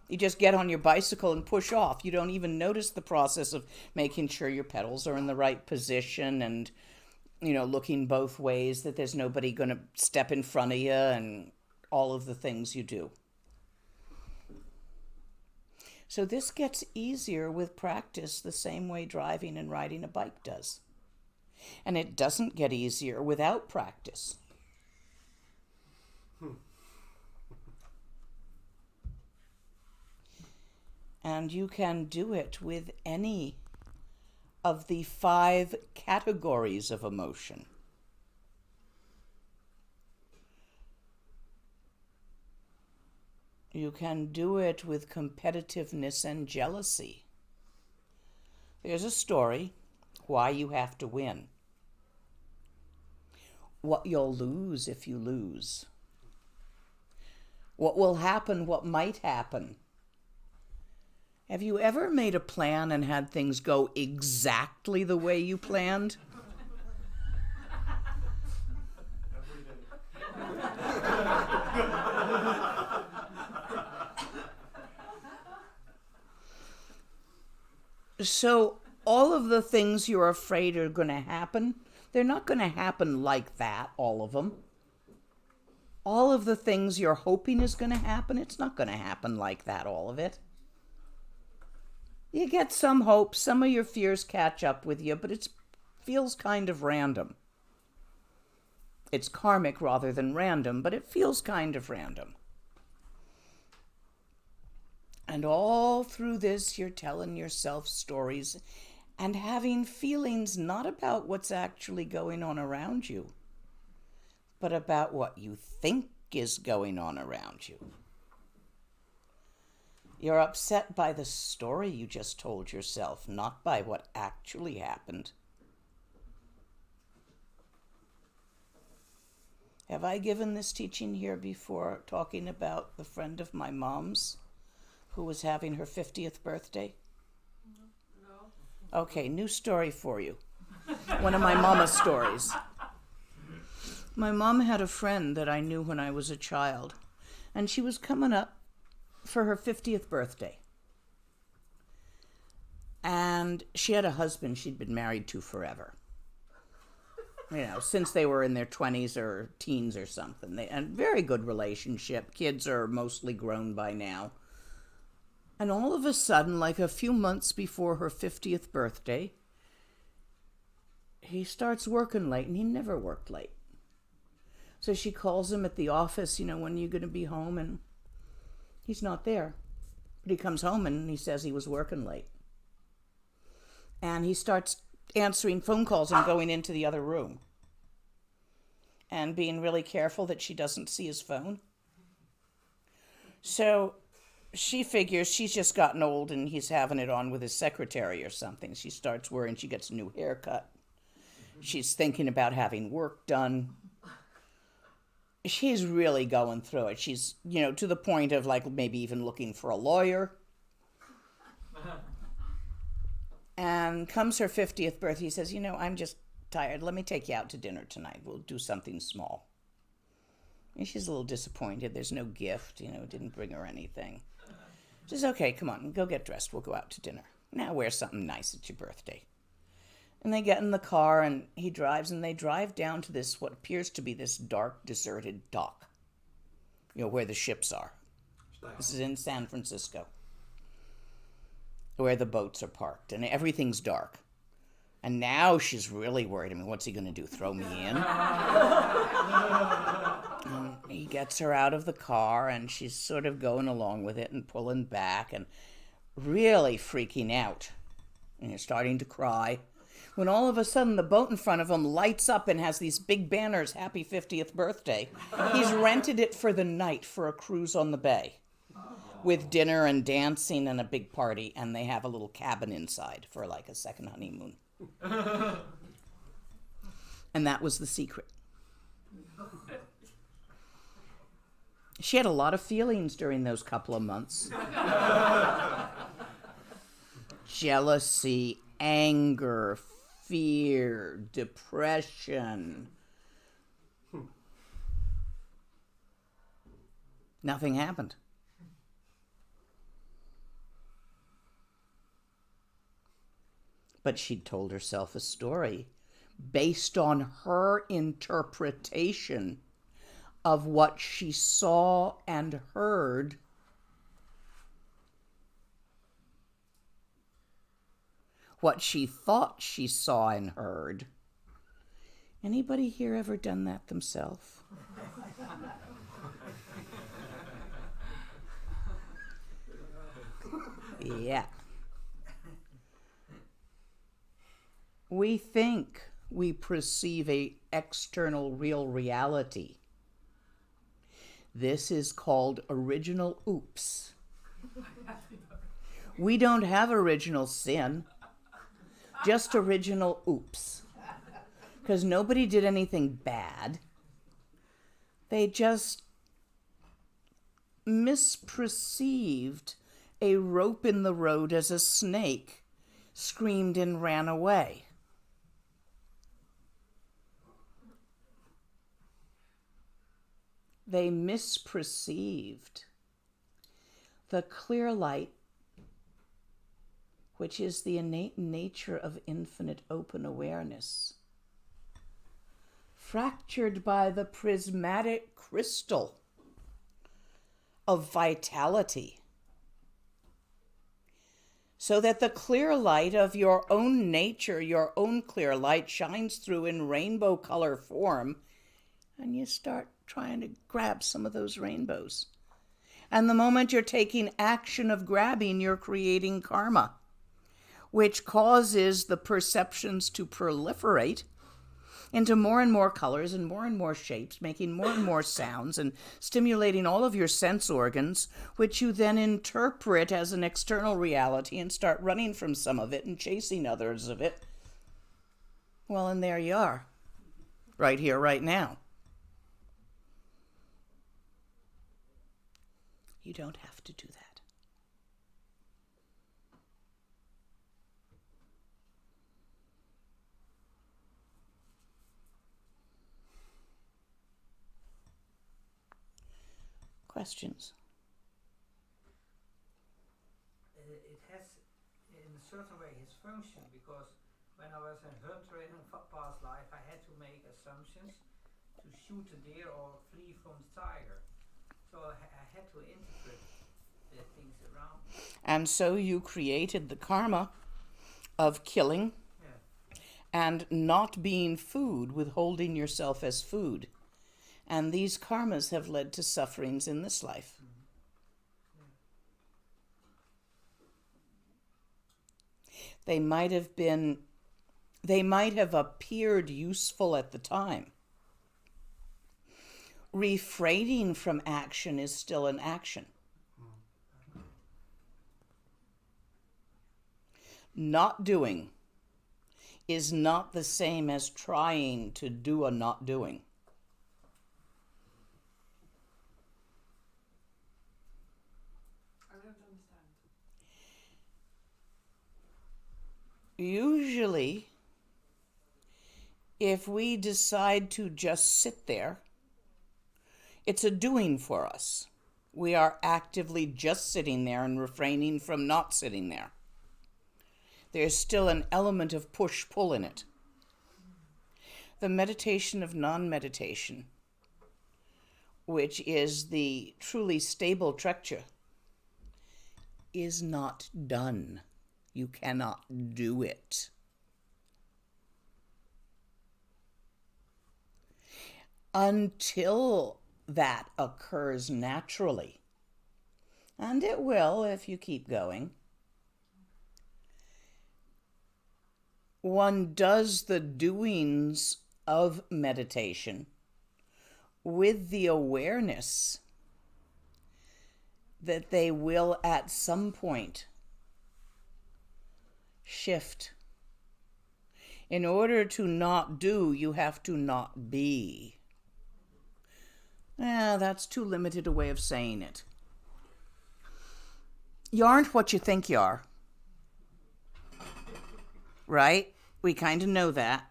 C: You just get on your bicycle and push off. You don't even notice the process of making sure your pedals are in the right position and, you know, looking both ways, that there's nobody going to step in front of you and all of the things you do. So this gets easier with practice the same way driving and riding a bike does. And it doesn't get easier without practice. And you can do it with any of the 5 categories of emotion. You can do it with competitiveness and jealousy. There's a story, why you have to win. What you'll lose if you lose. What will happen, what might happen. Have you ever made a plan and had things go exactly the way you planned? So all of the things you're afraid are going to happen, they're not going to happen like that, all of them. All of the things you're hoping is going to happen, it's not going to happen like that, all of it. You get some hope, some of your fears catch up with you, but it feels kind of random. It's karmic rather than random, but it feels kind of random. And all through this, you're telling yourself stories and having feelings not about what's actually going on around you, but about what you think is going on around you. You're upset by the story you just told yourself, not by what actually happened. Have I given this teaching here before, talking about the friend of my mom's who was having her 50th birthday? No. Okay, new story for you. One of my mama's stories. My mom had a friend that I knew when I was a child, and she was coming up for her 50th birthday. And she had a husband she'd been married to forever. You know, since they were in their 20s or teens or something. And very good relationship. Kids are mostly grown by now. And all of a sudden, like a few months before her 50th birthday, he starts working late, and he never worked late. So she calls him at the office, you know, when are you going to be home? And he's not there. But he comes home and he says he was working late. And he starts answering phone calls and going into the other room. And being really careful that she doesn't see his phone. So she figures she's just gotten old and he's having it on with his secretary or something. She starts worrying. She gets a new haircut. She's thinking about having work done. She's really going through it. She's, you know, to the point of like maybe even looking for a lawyer. And comes her 50th birthday, he says, I'm just tired. Let me take you out to dinner tonight. We'll do something small. And she's a little disappointed. There's no gift, didn't bring her anything. She says, okay, come on, go get dressed. We'll go out to dinner. Now wear something nice. It's your birthday. And they get in the car, and he drives, and they drive down to this, what appears to be this dark, deserted dock, where the ships are. This is in San Francisco, where the boats are parked, and everything's dark. And now she's really worried. What's he going to do, throw me in? And he gets her out of the car, and she's sort of going along with it and pulling back and really freaking out. And starting to cry. When all of a sudden the boat in front of him lights up and has these big banners, Happy 50th Birthday. He's rented it for the night for a cruise on the bay with dinner and dancing and a big party, and they have a little cabin inside for like a second honeymoon. And that was the secret. She had a lot of feelings during those couple of months. Jealousy, anger, fear, depression. Nothing happened. But she'd told herself a story based on her interpretation of what she saw and heard what she thought she saw and heard. Anybody here ever done that themselves? Yeah. We think we perceive an external real reality. This is called original oops. We don't have original sin, just original oops. Because nobody did anything bad. They just misperceived a rope in the road as a snake, screamed and ran away. They misperceived the clear light, which is the innate nature of infinite open awareness, fractured by the prismatic crystal of vitality, so that the clear light of your own nature, your own clear light, shines through in rainbow color form, and you start trying to grab some of those rainbows. And the moment you're taking action of grabbing, you're creating karma, which causes the perceptions to proliferate into more and more colors and more shapes, making more and more sounds and stimulating all of your sense organs, which you then interpret as an external reality and start running from some of it and chasing others of it. Well, and there you are, right here, right now. You don't have to do that. Questions?
E: It has, in a certain way, its function, because when I was a hunter in a past life, I had to make assumptions to shoot a deer or flee from the tiger. So I had to interpret the things around me.
C: And so you created the karma of killing and not being food, withholding yourself as food. And these karmas have led to sufferings in this life. They might have appeared useful at the time. Refraining from action is still an action. Not doing is not the same as trying to do a not doing.
F: I don't understand.
C: Usually, if we decide to just sit there, it's a doing for us. We are actively just sitting there and refraining from not sitting there. There's still an element of push-pull in it. The meditation of non-meditation, which is the truly stable trekcha, is not done. You cannot do it. Until that occurs naturally, and it will if you keep going, one does the doings of meditation with the awareness that they will at some point shift. In order to not do, you have to not be. That's too limited a way of saying it. You aren't what you think you are. Right? We kind of know that.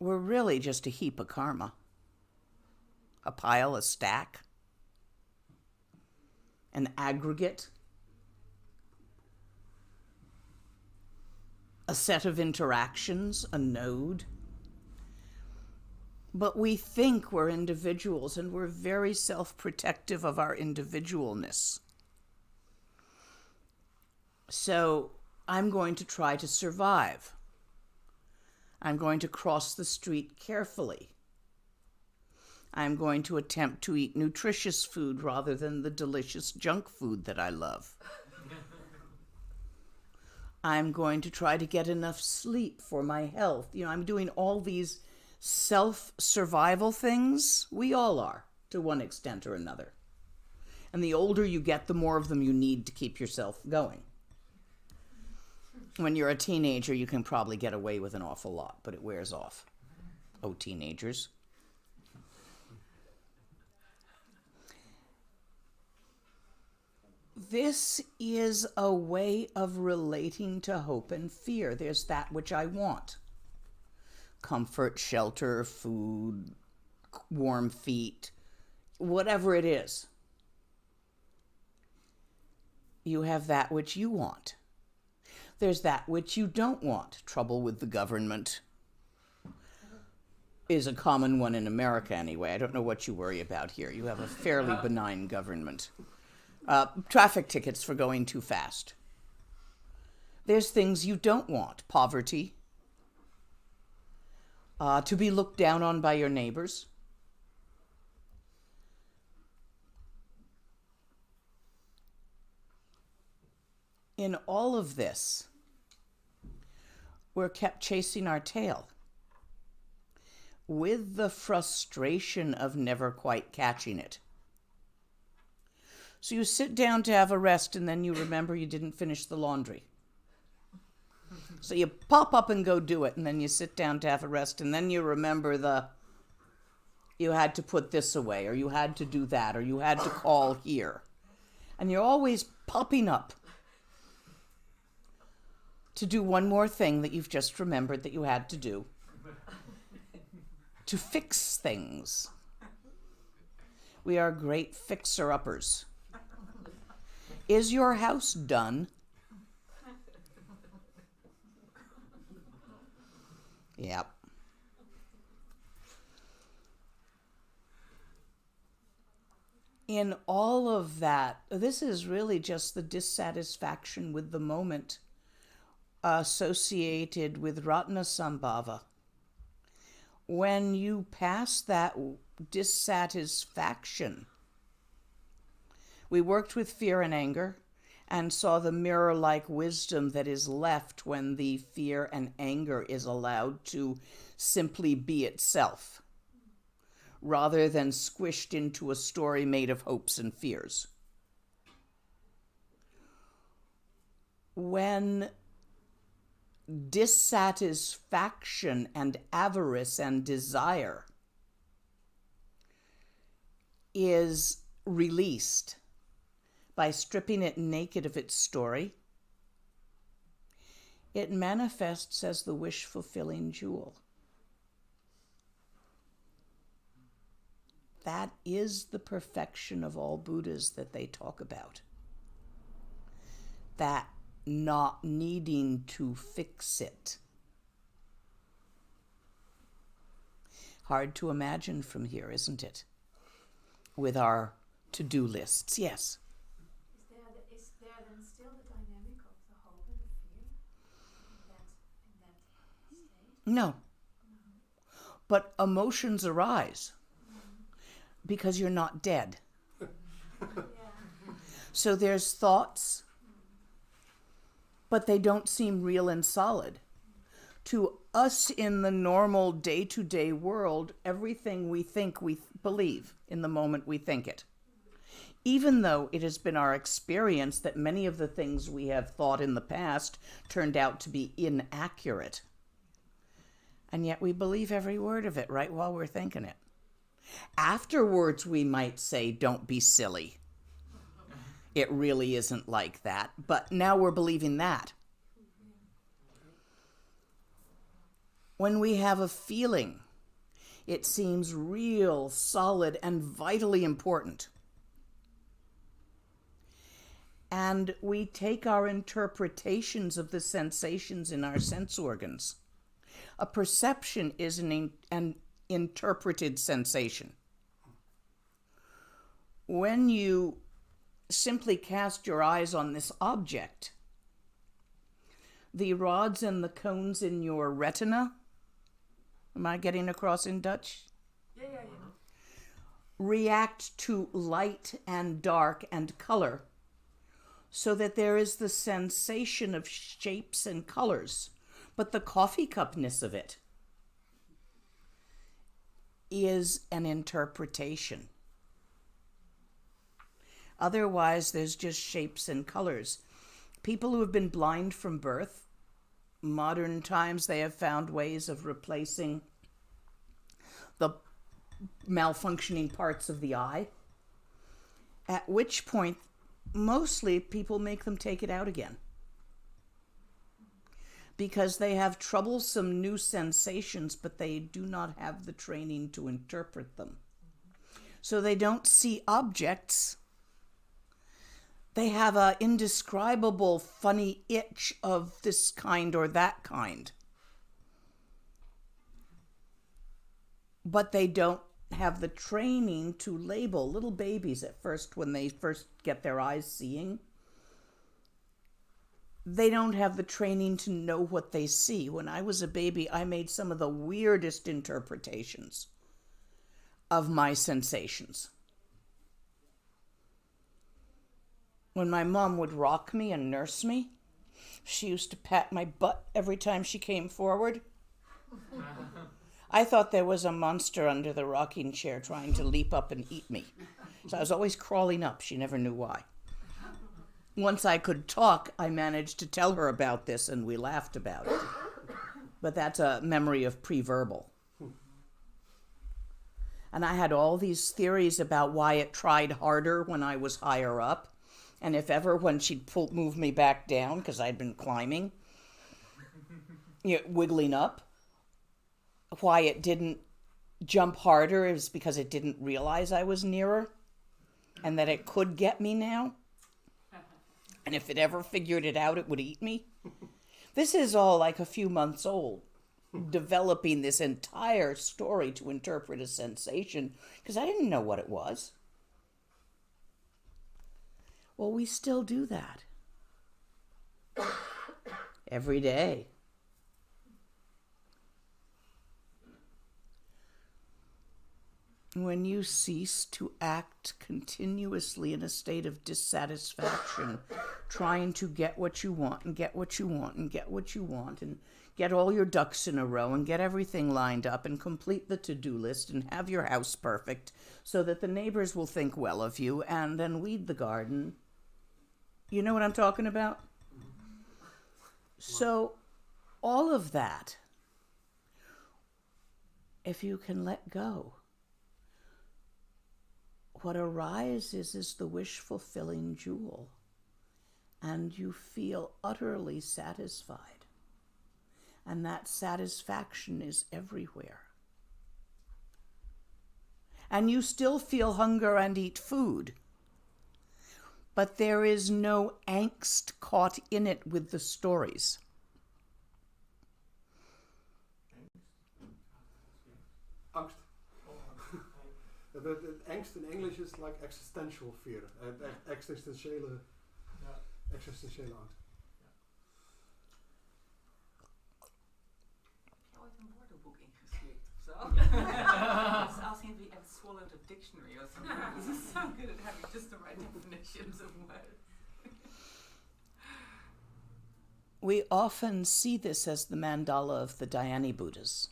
C: We're really just a heap of karma. A pile, a stack, an aggregate, a set of interactions, a node. But we think we're individuals, and we're very self-protective of our individualness. So I'm going to try to survive. I'm going to cross the street carefully. I'm going to attempt to eat nutritious food rather than the delicious junk food that I love. I'm going to try to get enough sleep for my health. I'm doing all these self-survival things. We all are, to one extent or another. And the older you get, the more of them you need to keep yourself going. When you're a teenager, you can probably get away with an awful lot, but it wears off. Oh, teenagers. This is a way of relating to hope and fear. There's that which I want. Comfort, shelter, food, warm feet, whatever it is. You have that which you want. There's that which you don't want. Trouble with the government is a common one in America anyway. I don't know what you worry about here. You have a fairly benign government. Traffic tickets for going too fast. There's things you don't want. Poverty. To be looked down on by your neighbors. In all of this, we're kept chasing our tail with the frustration of never quite catching it. So you sit down to have a rest, and then you remember you didn't finish the laundry. So you pop up and go do it, and then you sit down to have a rest, and then you remember you had to put this away, or you had to do that, or you had to call here. And you're always popping up to do one more thing that you've just remembered that you had to do. To fix things. We are great fixer-uppers. Is your house done? Yep. In all of that, this is really just the dissatisfaction with the moment associated with Ratna Sambhava. When you pass that dissatisfaction, we worked with fear and anger and saw the mirror-like wisdom that is left when the fear and anger is allowed to simply be itself, rather than squished into a story made of hopes and fears. When dissatisfaction and avarice and desire is released by stripping it naked of its story, it manifests as the wish-fulfilling jewel. That is the perfection of all Buddhas that they talk about. That not needing to fix it. Hard to imagine from here, isn't it? With our to-do lists, yes.
F: Is there then still the dynamic of the hope and the fear in that state?
C: No. But emotions arise because you're not dead. So there's thoughts, but they don't seem real and solid. To us in the normal day-to-day world, everything we think we believe in the moment we think it. Even though it has been our experience that many of the things we have thought in the past turned out to be inaccurate. And yet we believe every word of it right while we're thinking it. Afterwards, we might say, don't be silly. It really isn't like that. But now we're believing that. When we have a feeling, it seems real, solid, and vitally important. And we take our interpretations of the sensations in our sense organs. A perception is an interpreted sensation. When you simply cast your eyes on this object, the rods and the cones in your retina, am I getting across in Dutch?
E: Yeah.
C: React to light and dark and color, so that there is the sensation of shapes and colors. But the coffee cupness of it is an interpretation. Otherwise, there's just shapes and colors. People who have been blind from birth, modern times they have found ways of replacing the malfunctioning parts of the eye, at which point mostly people make them take it out again because they have troublesome new sensations, but they do not have the training to interpret them. So they don't see objects. They have an indescribable funny itch of this kind or that kind. But they don't have the training to label. Little babies at first, when they first get their eyes seeing, they don't have the training to know what they see. When I was a baby, I made some of the weirdest interpretations of my sensations. When my mom would rock me and nurse me, she used to pat my butt every time she came forward. I thought there was a monster under the rocking chair trying to leap up and eat me. So I was always crawling up. She never knew why. Once I could talk, I managed to tell her about this, and we laughed about it. But that's a memory of pre-verbal. And I had all these theories about why it tried harder when I was higher up. And if ever when she'd move me back down, because I'd been climbing, wiggling up, why it didn't jump harder is because it didn't realize I was nearer and that it could get me now. And if it ever figured it out, it would eat me. This is all like a few months old, developing this entire story to interpret a sensation because I didn't know what it was. Well, we still do that every day. When you cease to act continuously in a state of dissatisfaction, trying to get what you want and get what you want and get what you want and get all your ducks in a row and get everything lined up and complete the to-do list and have your house perfect so that the neighbors will think well of you and then weed the garden. You know what I'm talking about? So all of that, if you can let go, what arises is the wish-fulfilling jewel, and you feel utterly satisfied. And that satisfaction is everywhere. And you still feel hunger and eat food, but there is no angst caught in it with the stories.
A: Angst. The angst in English is like existential fear. Existentiële angst.
D: Heb je ooit een woordenboek ingeslikt of zo? It's asking if you ever swallowed a dictionary or something. This is so good at having just the right definitions of words.
C: We often see this as the mandala of the Dhyani Buddhas,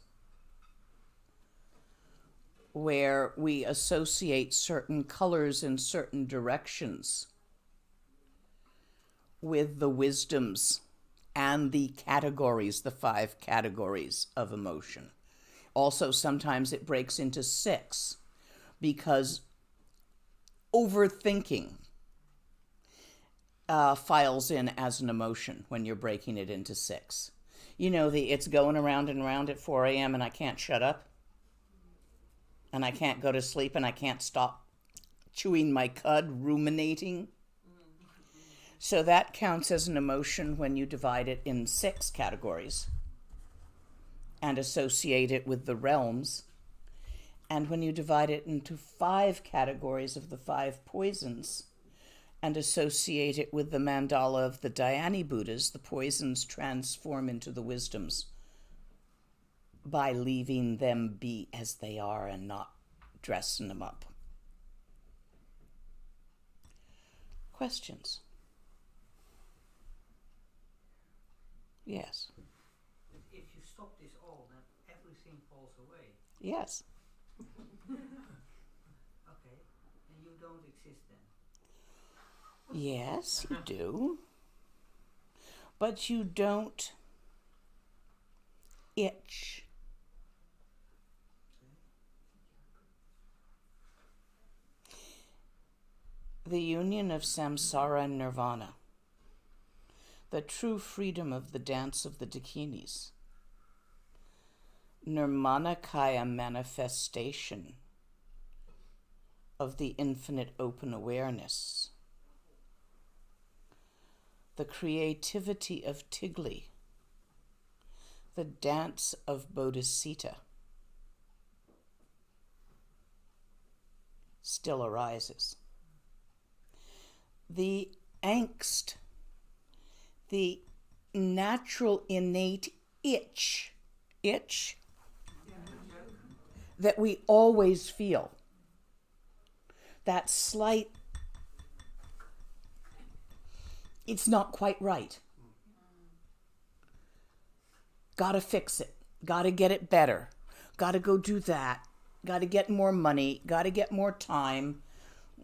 C: where we associate certain colors in certain directions with the wisdoms and the categories, the 5 categories of emotion. Also, sometimes it breaks into 6 because overthinking files in as an emotion when you're breaking it into 6. You know, it's going around and around at 4 a.m. and I can't shut up. And I can't go to sleep and I can't stop chewing my cud, ruminating. So that counts as an emotion when you divide it in 6 categories and associate it with the realms. And when you divide it into 5 categories of the 5 poisons and associate it with the mandala of the Dhyani Buddhas, the poisons transform into the wisdoms by leaving them be as they are and not dressing them up. Questions? Yes.
E: If you stop this all, then everything falls away.
C: Yes.
E: Okay, and you don't exist then.
C: Yes, you do. But you don't itch. The union of samsara and nirvana, the true freedom of the dance of the dakinis, Dharmakaya manifestation of the infinite open awareness, the creativity of Tigli, the dance of Bodhisattva, still arises. The angst, the natural innate itch that we always feel, that slight, it's not quite right. Gotta fix it. Gotta get it better. Gotta go do that. Gotta get more money. Gotta get more time.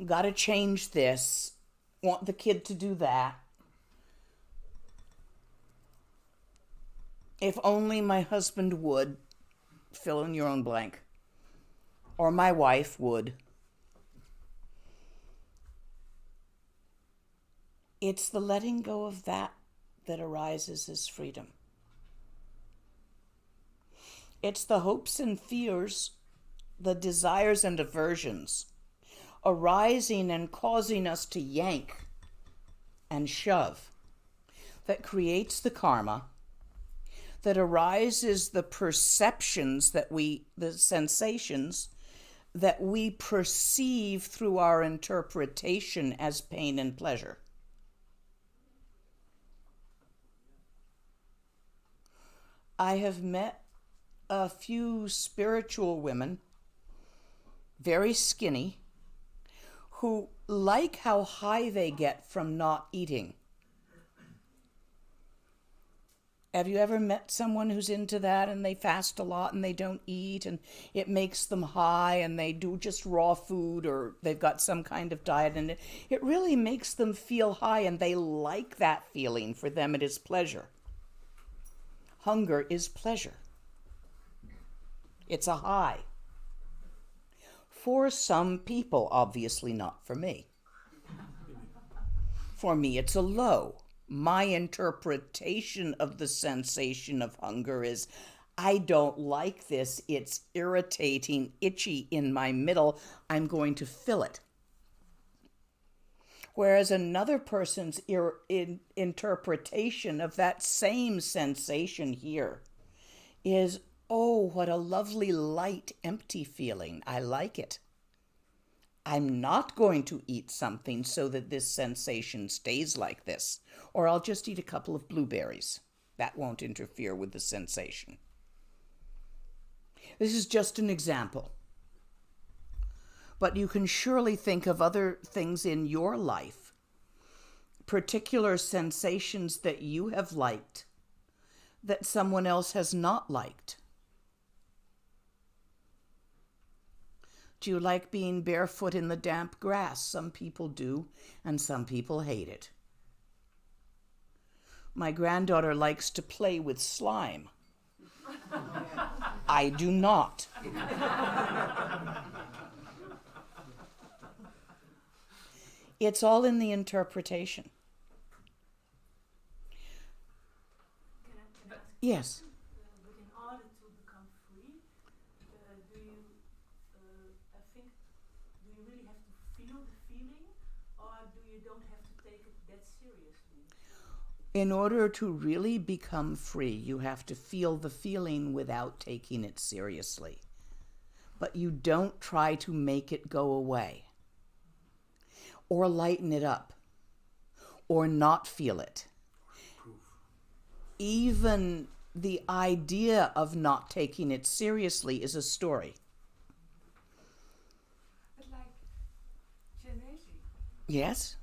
C: Gotta change this. Want the kid to do that. If only my husband would, fill in your own blank, or my wife would. It's the letting go of that arises as freedom. It's the hopes and fears, the desires and aversions arising and causing us to yank and shove that creates the karma, that arises the perceptions the sensations that we perceive through our interpretation as pain and pleasure. I have met a few spiritual women, very skinny, who like how high they get from not eating. Have you ever met someone who's into that and they fast a lot and they don't eat and it makes them high and they do just raw food or they've got some kind of diet and it really makes them feel high and they like that feeling? For them it is pleasure. Hunger is pleasure. It's a high. For some people, obviously not for me. For me, it's a low. My interpretation of the sensation of hunger is, I don't like this. It's irritating, itchy in my middle. I'm going to fill it. Whereas another person's interpretation of that same sensation here is, oh, what a lovely, light, empty feeling. I like it. I'm not going to eat something so that this sensation stays like this, or I'll just eat a couple of blueberries. That won't interfere with the sensation. This is just an example. But you can surely think of other things in your life, particular sensations that you have liked, that someone else has not liked. Do you like being barefoot in the damp grass? Some people do, and some people hate it. My granddaughter likes to play with slime. I do not. It's all in the interpretation.
F: Can I ask?
C: Yes.
F: But in order to become free, do you, I think, do you really have to feel the feeling, or do you don't have to take it that seriously?
C: In order to really become free, you have to feel the feeling without taking it seriously. But you don't try to make it go away, or lighten it up, or not feel it. Even the idea of not taking it seriously is a story.
F: But like Janesi,
C: Yes?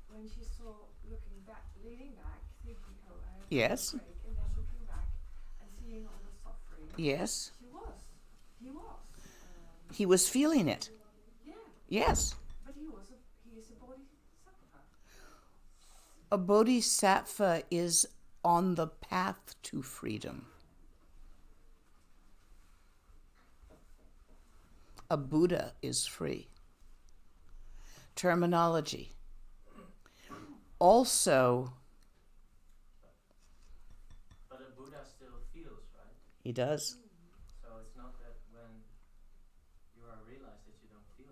F: when she saw leaning back, thinking, oh, I have
C: Yes.
F: to break, and then looking back and seeing all the suffering.
C: Yes.
F: He was.
C: He was feeling it.
F: Yeah,
C: Yes.
F: but he is a bodhisattva.
C: A bodhisattva is on the path to freedom. A Buddha is free. Terminology. Also,
G: But a Buddha still feels, right?
C: he does.
G: So it's not that when you are realized that you don't feel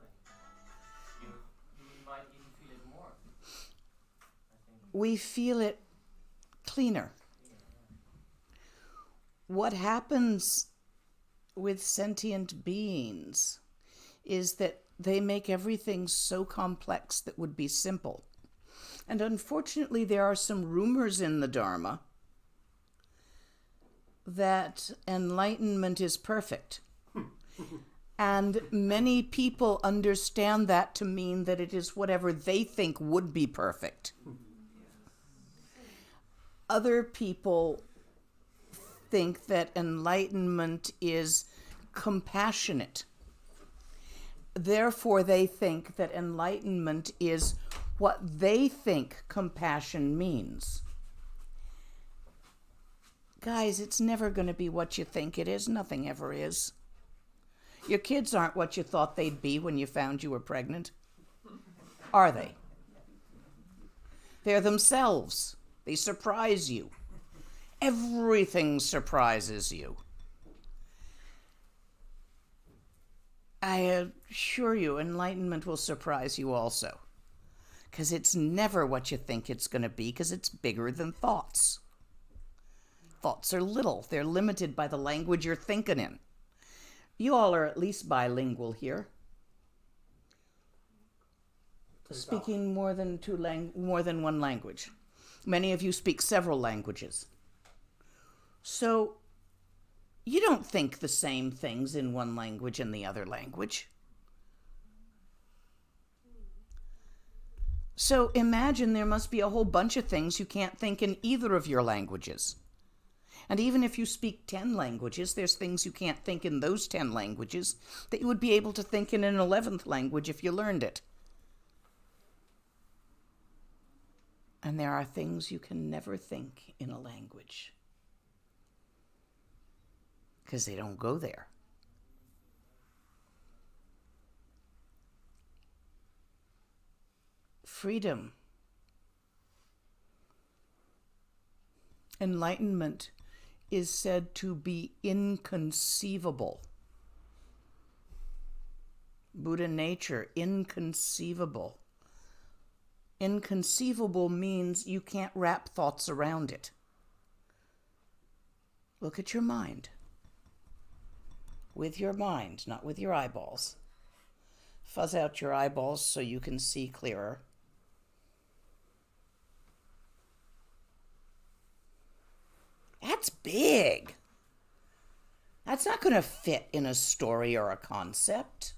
G: anything, you might even feel it more. I think.
C: We feel it cleaner. What happens with sentient beings is that they make everything so complex that would be simple. And unfortunately, there are some rumors in the Dharma that enlightenment is perfect. And many people understand that to mean that it is whatever they think would be perfect. Other people think that enlightenment is compassionate. Therefore, they think that enlightenment is what they think compassion means. Guys, it's never going to be what you think it is. Nothing ever is. Your kids aren't what you thought they'd be when you found you were pregnant. Are they? They're themselves. They surprise you. Everything surprises you. I assure you, enlightenment will surprise you also. Because it's never what you think it's going to be, because it's bigger than thoughts. Thoughts are little. They're limited by the language you're thinking in. You all are at least bilingual here. Speaking more than one language. Many of you speak several languages. So you don't think the same things in one language and the other language. So imagine there must be a whole bunch of things you can't think in either of your languages. And even if you speak 10 languages, there's things you can't think in those 10 languages that you would be able to think in an 11th language if you learned it. And there are things you can never think in a language, because they don't go there. freedom. Enlightenment is said to be inconceivable. Buddha nature, inconceivable. Inconceivable means you can't wrap thoughts around it. Look at your mind. With your mind, not with your eyeballs. Fuzz out your eyeballs so you can see clearer. That's big. That's not going to fit in a story or a concept.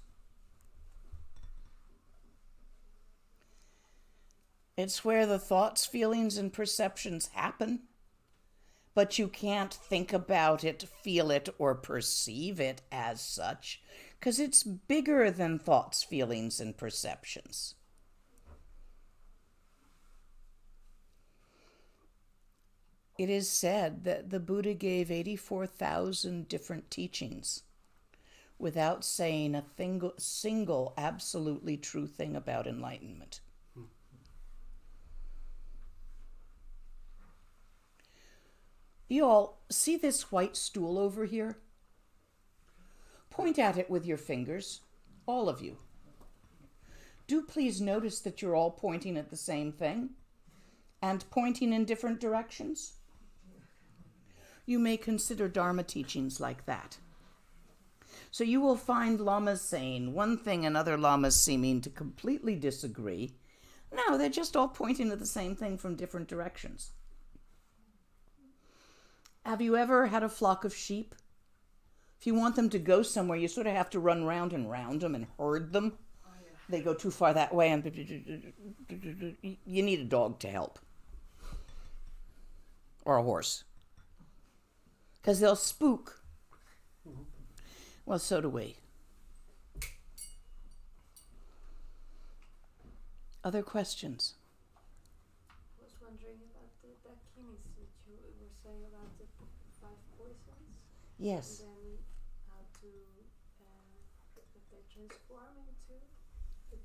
C: It's where the thoughts, feelings, and perceptions happen, but you can't think about it, feel it, or perceive it as such, because it's bigger than thoughts, feelings, and perceptions. It is said that the Buddha gave 84,000 different teachings without saying a single absolutely true thing about enlightenment. You all see this white stool over here? Point at it with your fingers, all of you. Do please notice that you're all pointing at the same thing and pointing in different directions. You may consider Dharma teachings like that. So you will find lamas saying one thing and other lamas seeming to completely disagree. No, they're just all pointing at the same thing from different directions. Have you ever had a flock of sheep? If you want them to go somewhere, you sort of have to run round and round them and herd them.
D: Oh, yeah.
C: They go too far that way, and you need a dog to help. Or a horse. Because they'll spook. Well, so do we. Other questions?
H: I was wondering about the dakinis that you were saying about the 5 poisons.
C: Yes.
H: And then how to that they transform into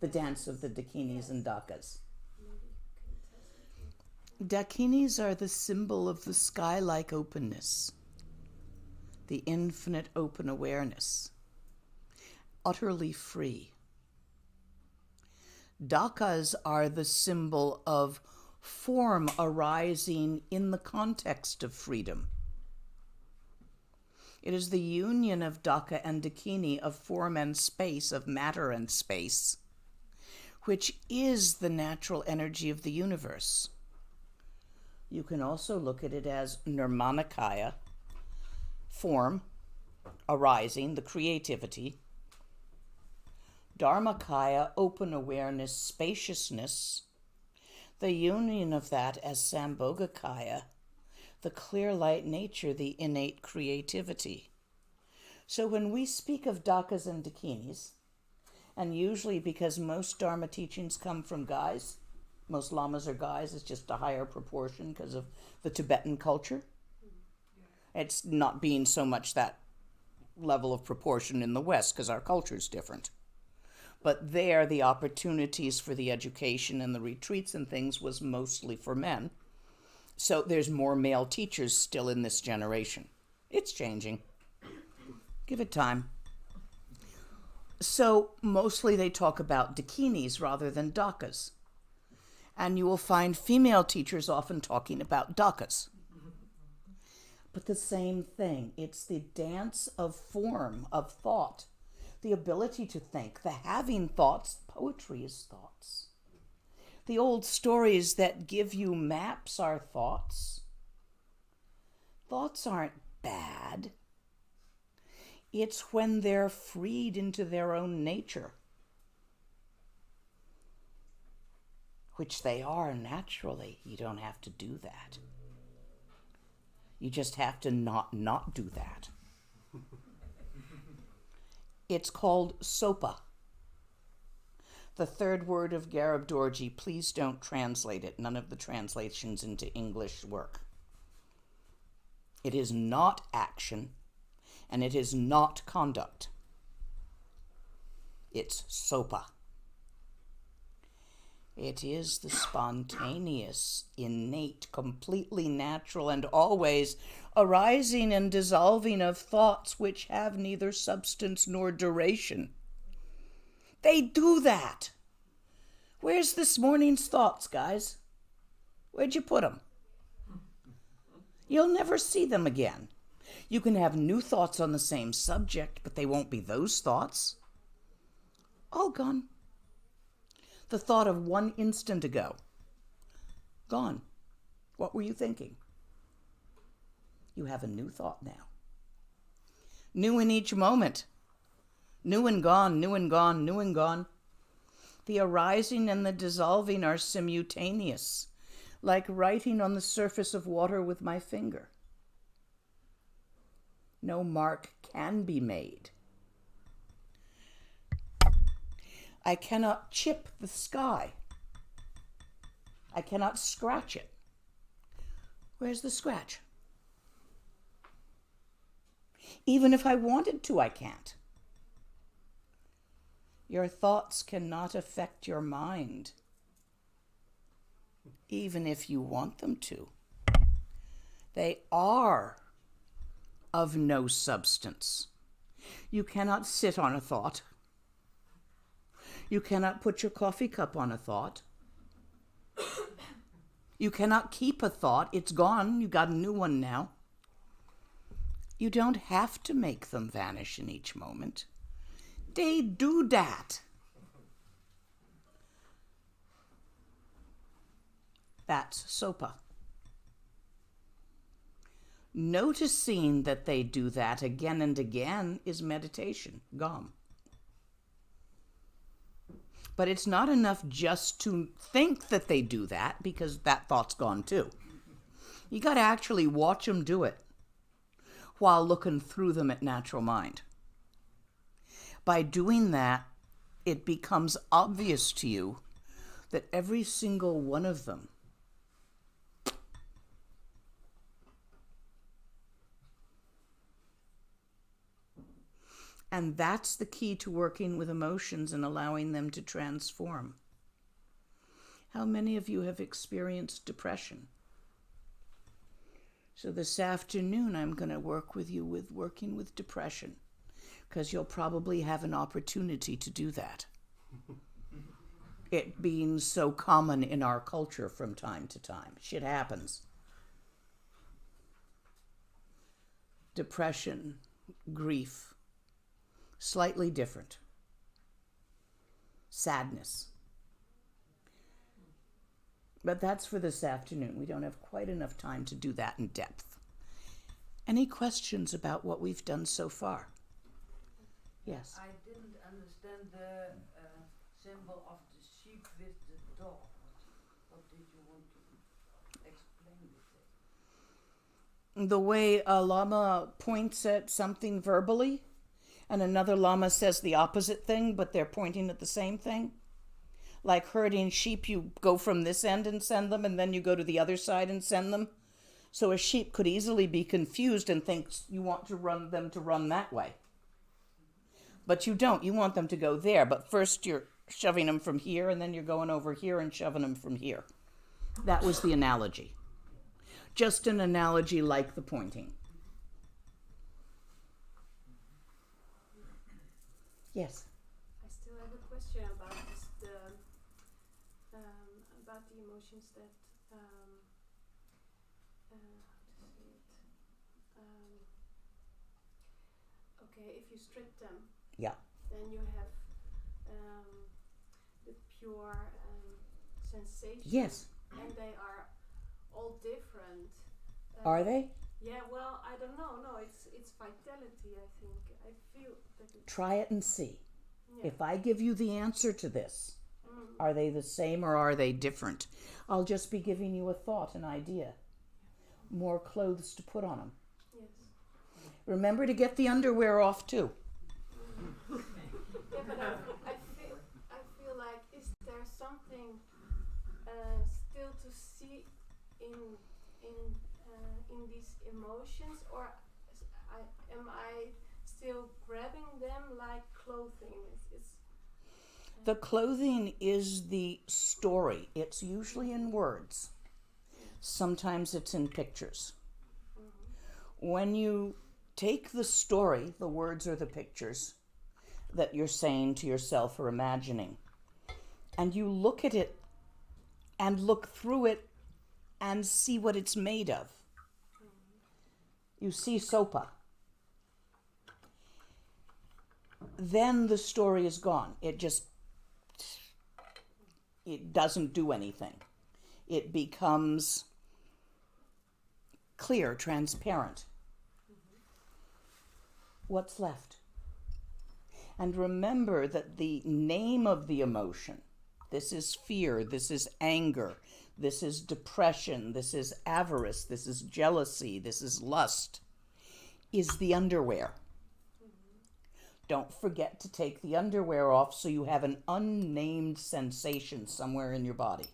C: The dance of the dakinis and dakas.
H: Maybe you can tell something.
C: Dakinis are the symbol of the sky-like openness, the infinite open awareness, utterly free. Dakas are the symbol of form arising in the context of freedom. It is the union of daka and dakini, of form and space, of matter and space, which is the natural energy of the universe. You can also look at it as Dharmakaya, form arising, the creativity. Dharmakaya, open awareness, spaciousness. The union of that as Sambhogakaya, the clear light nature, the innate creativity. So when we speak of dakas and dakinis, and usually because most Dharma teachings come from guys, most lamas are guys, it's just a higher proportion because of the Tibetan culture. It's not being so much that level of proportion in the West because our culture is different. But there, the opportunities for the education and the retreats and things was mostly for men. So there's more male teachers still in this generation. It's changing. Give it time. So mostly they talk about dakinis rather than dakas. And you will find female teachers often talking about dakas. But the same thing. It's the dance of form, of thought, the ability to think, the having thoughts. Poetry is thoughts. The old stories that give you maps are thoughts. Thoughts aren't bad. It's when they're freed into their own nature, which they are naturally. You don't have to do that. You just have to not do that. It's called Sopa. The third word of Garib Dorji. Please don't translate it. None of the translations into English work. It is not action, and it is not conduct. It's Sopa. It is the spontaneous, innate, completely natural, and always arising and dissolving of thoughts which have neither substance nor duration. They do that. Where's this morning's thoughts, guys? Where'd you put them? You'll never see them again. You can have new thoughts on the same subject, but they won't be those thoughts. All gone. The thought of 1 instant ago. Gone. What were you thinking? You have a new thought now. New in each moment. New and gone, new and gone, new and gone. The arising and the dissolving are simultaneous, like writing on the surface of water with my finger. No mark can be made. I cannot chip the sky. I cannot scratch it. Where's the scratch? Even if I wanted to, I can't. Your thoughts cannot affect your mind, even if you want them to. They are of no substance. You cannot sit on a thought. You cannot put your coffee cup on a thought. You cannot keep a thought. It's gone. You got a new one now. You don't have to make them vanish in each moment. They do that. That's Sopa. Noticing that they do that again and again is meditation, Gom. But it's not enough just to think that they do that, because that thought's gone too. You got to actually watch them do it while looking through them at natural mind. By doing that, it becomes obvious to you that every single one of them and that's the key to working with emotions and allowing them to transform. How many of you have experienced depression? So this afternoon, I'm going to work with you with working with depression, because you'll probably have an opportunity to do that. It being so common in our culture from time to time. Shit happens. Depression, grief, slightly different. Sadness. But that's for this afternoon. We don't have quite enough time to do that in depth. Any questions about what we've done so far? Yes.
E: I didn't understand the symbol of the sheep with the dog. What did you want to explain with it?
C: The way a lama points at something verbally, and another lama says the opposite thing, but they're pointing at the same thing. Like herding sheep, you go from this end and send them, and then you go to the other side and send them. So a sheep could easily be confused and think you want to run them to run that way. But you don't. You want them to go there. But first you're shoving them from here, and then you're going over here and shoving them from here. That was the analogy. Just an analogy like the pointing. Yes.
H: I still have a question about this, about the emotions that how to say it? Okay, if you strip them,
C: Yeah.
H: then you have the pure sensation.
C: Yes.
H: And they are all different.
C: Are they?
H: Yeah, well, I don't know. No, it's vitality, I think. I feel that it's...
C: Try it and see.
H: Yeah.
C: If I give you the answer to this, are they the same or are they different? I'll just be giving you a thought, an idea. More clothes to put on them.
H: Yes.
C: Remember to get the underwear off too.
H: Yeah, but I feel like, is there something still to see in these emotions, or am I still grabbing them like clothing?
C: The clothing is the story. It's usually in words. Sometimes it's in pictures. When you take the story, the words or the pictures that you're saying to yourself or imagining, and you look at it and look through it and see what it's made of. You see Sopa. Then the story is gone. It doesn't do anything. It becomes clear, transparent. What's left? And remember that the name of the emotion, this is fear, this is anger, this is depression, this is avarice, this is jealousy, this is lust, is the underwear. Don't forget to take the underwear off so you have an unnamed sensation somewhere in your body.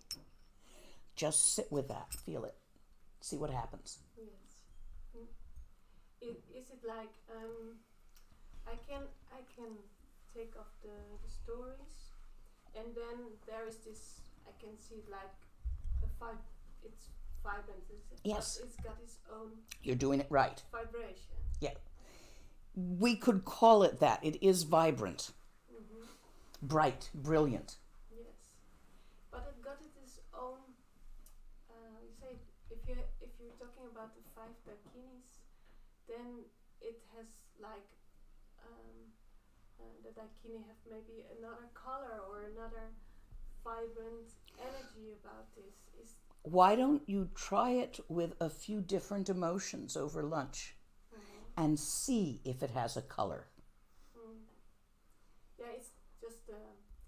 C: Just sit with that, feel it, see what happens.
H: Yes. Is it like I can take off the stories, and then there is this, I can see it like it's vibrant.
C: Yes.
H: It's got its own.
C: You're doing it right.
H: Vibration.
C: Yeah. We could call it that. It is vibrant, bright, brilliant.
H: Yes, but it got its own. You say if you're talking about the 5 dakinis, then it has like the dakini have maybe another color or another vibrant energy about this.
C: Why don't you try it with a few different emotions over lunch and see if it has a color?
H: Yeah, it's just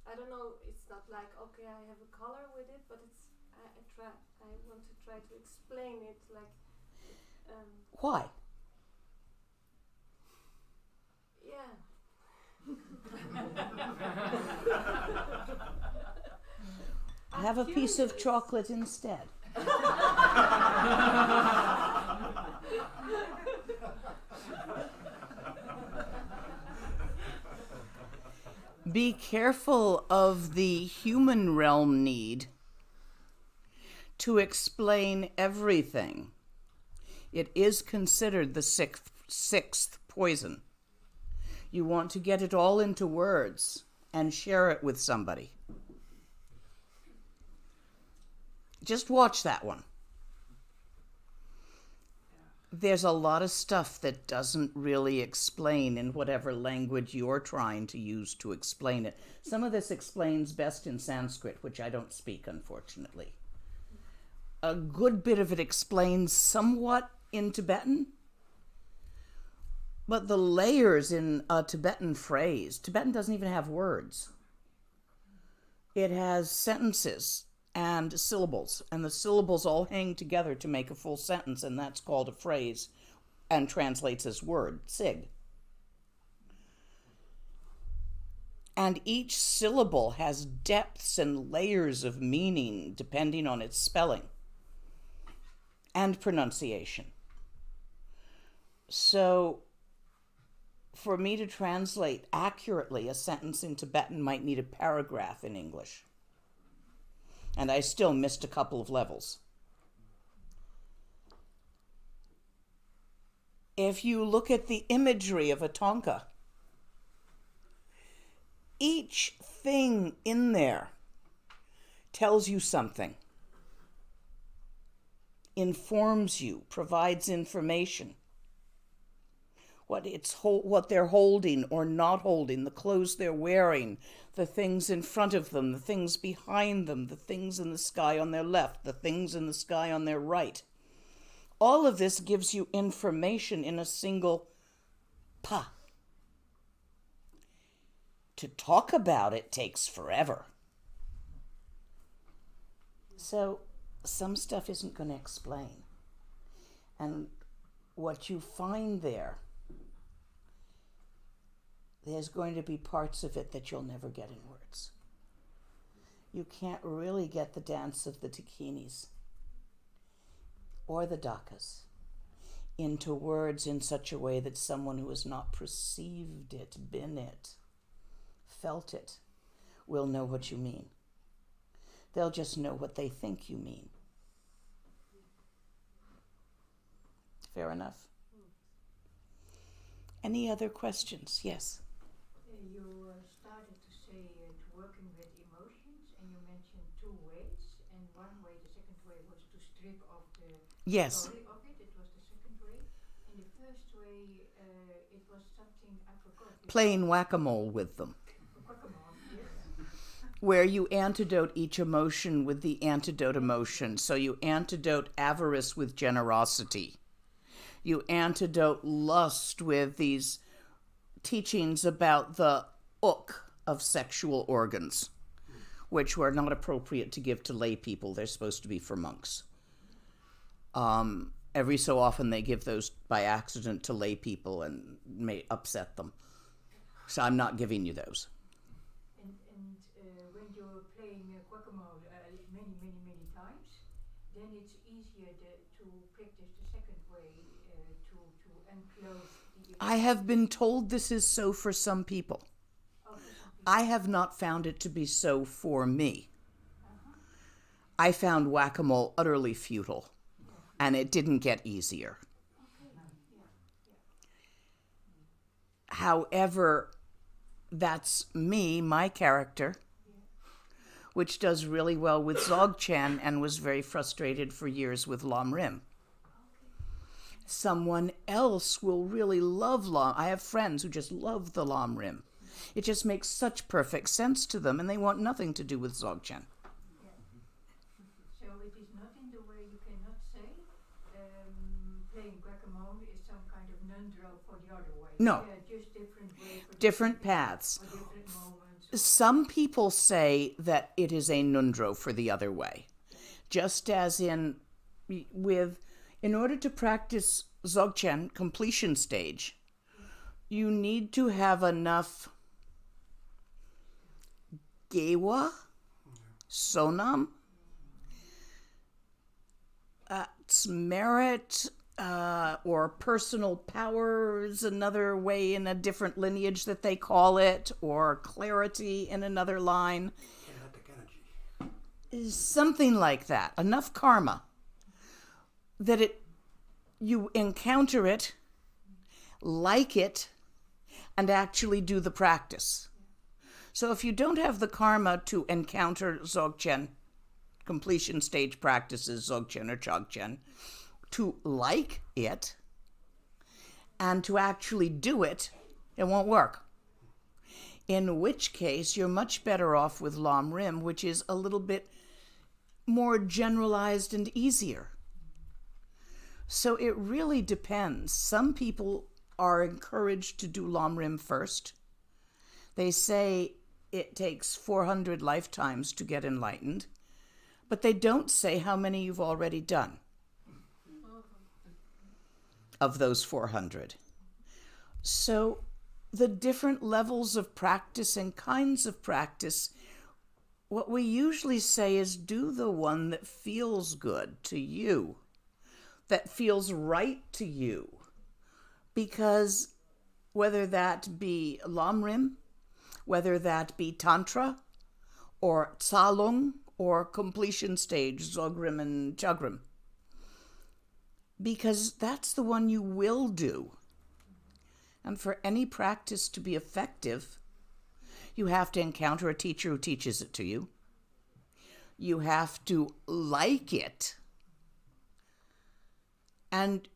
H: I don't know. It's not like okay, I have a color with it, but it's I want to try to explain it like.
C: Why?
H: Yeah.
C: Have a piece of chocolate instead. Be careful of the human realm need to explain everything. It is considered the sixth poison. You want to get it all into words and share it with somebody. Just watch that one. There's a lot of stuff that doesn't really explain in whatever language you're trying to use to explain it. Some of this explains best in Sanskrit, which I don't speak, unfortunately. A good bit of it explains somewhat in Tibetan, but the layers in a Tibetan phrase, Tibetan doesn't even have words. It has sentences and syllables, and the syllables all hang together to make a full sentence, and that's called a phrase and translates as word, sig. And each syllable has depths and layers of meaning depending on its spelling and pronunciation. So for me to translate accurately a sentence in Tibetan might need a paragraph in English. And I still missed a couple of levels. If you look at the imagery of a thangka, each thing in there tells you something, informs you, provides information. What they're holding or not holding, the clothes they're wearing, the things in front of them, the things behind them, the things in the sky on their left, the things in the sky on their right. All of this gives you information in a single pa. To talk about it takes forever. So some stuff isn't going to explain. And what you find there's going to be parts of it that you'll never get in words. You can't really get the dance of the dakinis or the dakas into words in such a way that someone who has not perceived it, been it, felt it, will know what you mean. They'll just know what they think you mean. Fair enough? Any other questions? Yes.
I: You started to say working with emotions, and you mentioned two ways. And one way, the second way, was to strip off the
C: Yes.
I: story of it. It was the second way. And the first way, it was something I forgot.
C: Playing whack-a-mole with them.
I: Whack-a-mole, yes.
C: Where you antidote each emotion with the antidote emotion. So you antidote avarice with generosity. You antidote lust with these teachings about the of sexual organs, which were not appropriate to give to lay people. They're supposed to be for monks. Every so often they give those by accident to lay people and may upset them. So I'm not giving you those.
I: And when you're playing guacamole many times, then it's easier to practice the second way, to enclose the...
C: I have been told this is so for some people. I have not found it to be so for me. I found whack-a-mole utterly futile, and it didn't get easier. However, that's me, my character, which does really well with Dzogchen and was very frustrated for years with Lam Rim. Someone else will really love Lam. I have friends who just love the Lam Rim. It just makes such perfect sense to them, and they want nothing to do with Dzogchen.
I: So it is not in the way you cannot say playing guacamole is some kind of nundro for the other way.
C: No.
I: Just different ways.
C: Different paths.
I: Or different moments.
C: Some people say that it is a nundro for the other way. Just as in order to practice Dzogchen completion stage, you need to have enough gewa, sonam, merit, or personal power is another way in a different lineage that they call it, or clarity in another line.
A: Kinetic energy.
C: Something like that. Enough karma that you encounter it, like it, and actually do the practice. So if you don't have the karma to encounter Dzogchen, completion stage practices, Dzogchen or Chogchen, to like it, and to actually do it, it won't work. In which case, you're much better off with Lam Rim, which is a little bit more generalized and easier. So it really depends. Some people are encouraged to do Lam Rim first. They say it takes 400 lifetimes to get enlightened, but they don't say how many you've already done of those 400. So the different levels of practice and kinds of practice, what we usually say is do the one that feels good to you, that feels right to you. Because whether that be Lam Rim, whether that be Tantra, or Tsalung, or completion stage, Dzogrim and Chagrim, because that's the one you will do. And for any practice to be effective, you have to encounter a teacher who teaches it to you. You have to like it. And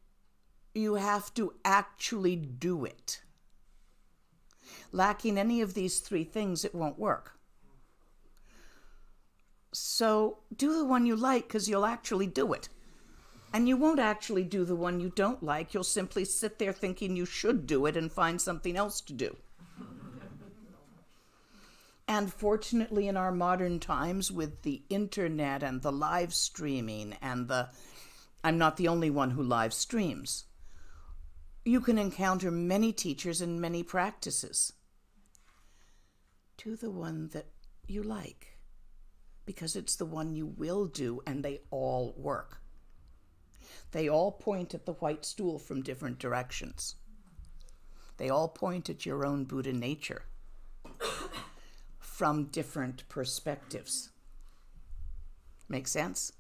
C: you have to actually do it. Lacking any of these three things, it won't work. So do the one you like, because you'll actually do it. And you won't actually do the one you don't like. You'll simply sit there thinking you should do it and find something else to do. And fortunately, in our modern times, with the internet and the live streaming and I'm not the only one who live streams, you can encounter many teachers and many practices. Do the one that you like, because it's the one you will do, and they all work. They all point at the white stool from different directions. They all point at your own Buddha nature. from different perspectives. Make sense?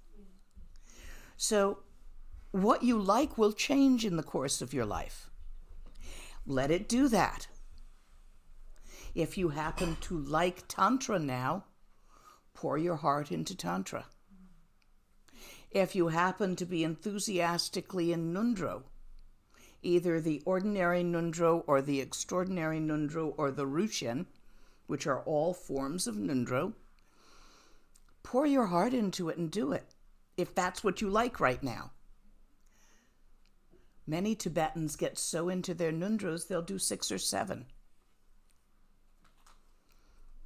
C: So what you like will change in the course of your life. Let it do that. If you happen to like Tantra now, pour your heart into Tantra. If you happen to be enthusiastically in Nundro, either the ordinary Nundro or the extraordinary Nundro or the Rushen, which are all forms of Nundro, pour your heart into it and do it, if that's what you like right now. Many Tibetans get so into their Nundros, they'll do 6 or 7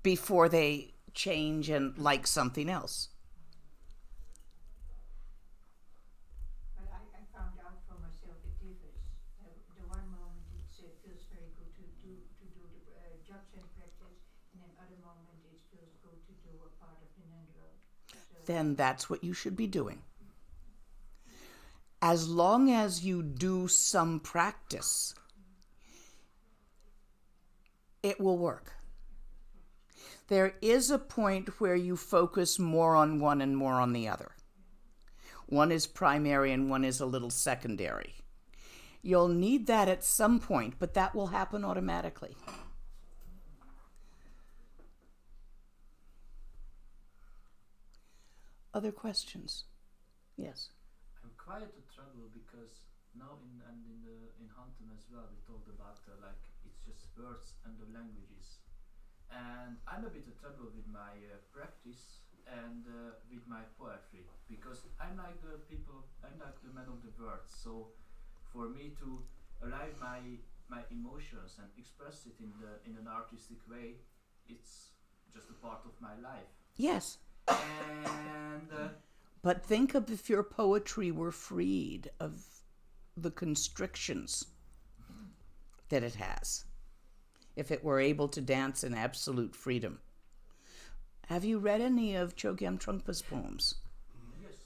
C: before they change and like something else.
I: But I found out for myself it differs. The one moment it feels very good to do the Jatsen practice, and then other moment it feels good to do a part of the Nendro.
C: Then that's what you should be doing. As long as you do some practice, it will work. There is a point where you focus more on one and more on the other. One is primary and one is a little secondary. You'll need that at some point, but that will happen automatically. Other questions? Yes.
G: I'm quite a trouble because now in Hantem as well we talked about like it's just words and the languages, and I'm a bit of trouble with my practice and with my poetry because I'm like the man of the words. So for me to allow my emotions and express it in an artistic way, it's just a part of my life.
C: Yes.
G: And
C: but think of if your poetry were freed of the constrictions that it has. If it were able to dance in absolute freedom. Have you read any of Chogyam Trungpa's poems?
G: yes.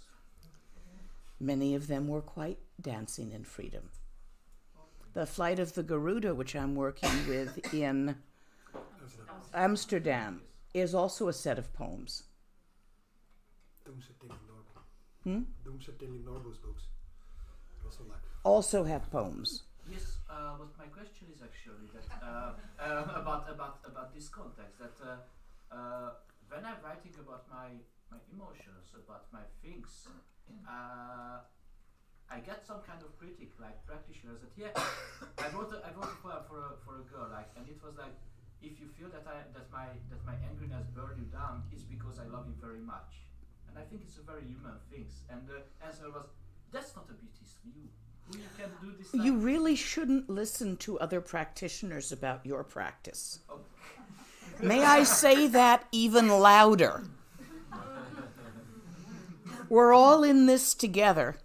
C: Many of them were quite dancing in freedom. The Flight of the Garuda, which I'm working with in Amsterdam, is also a set of poems.
A: Doomsetting Norbo's books.
C: Also have poems.
G: Yes, but my question is actually that about this context that when I'm writing about my emotions, about my things, I get some kind of critic, like practitioners, that I wrote a poem for a girl, like, and it was like, if you feel that my angriness burned you down, it's because I love you very much. And I think it's a very human thing. And the answer was, that's not a Buddhist view. You can do this.
C: You really shouldn't listen to other practitioners about your practice.
G: Oh.
C: May I say that even louder? We're all in this together.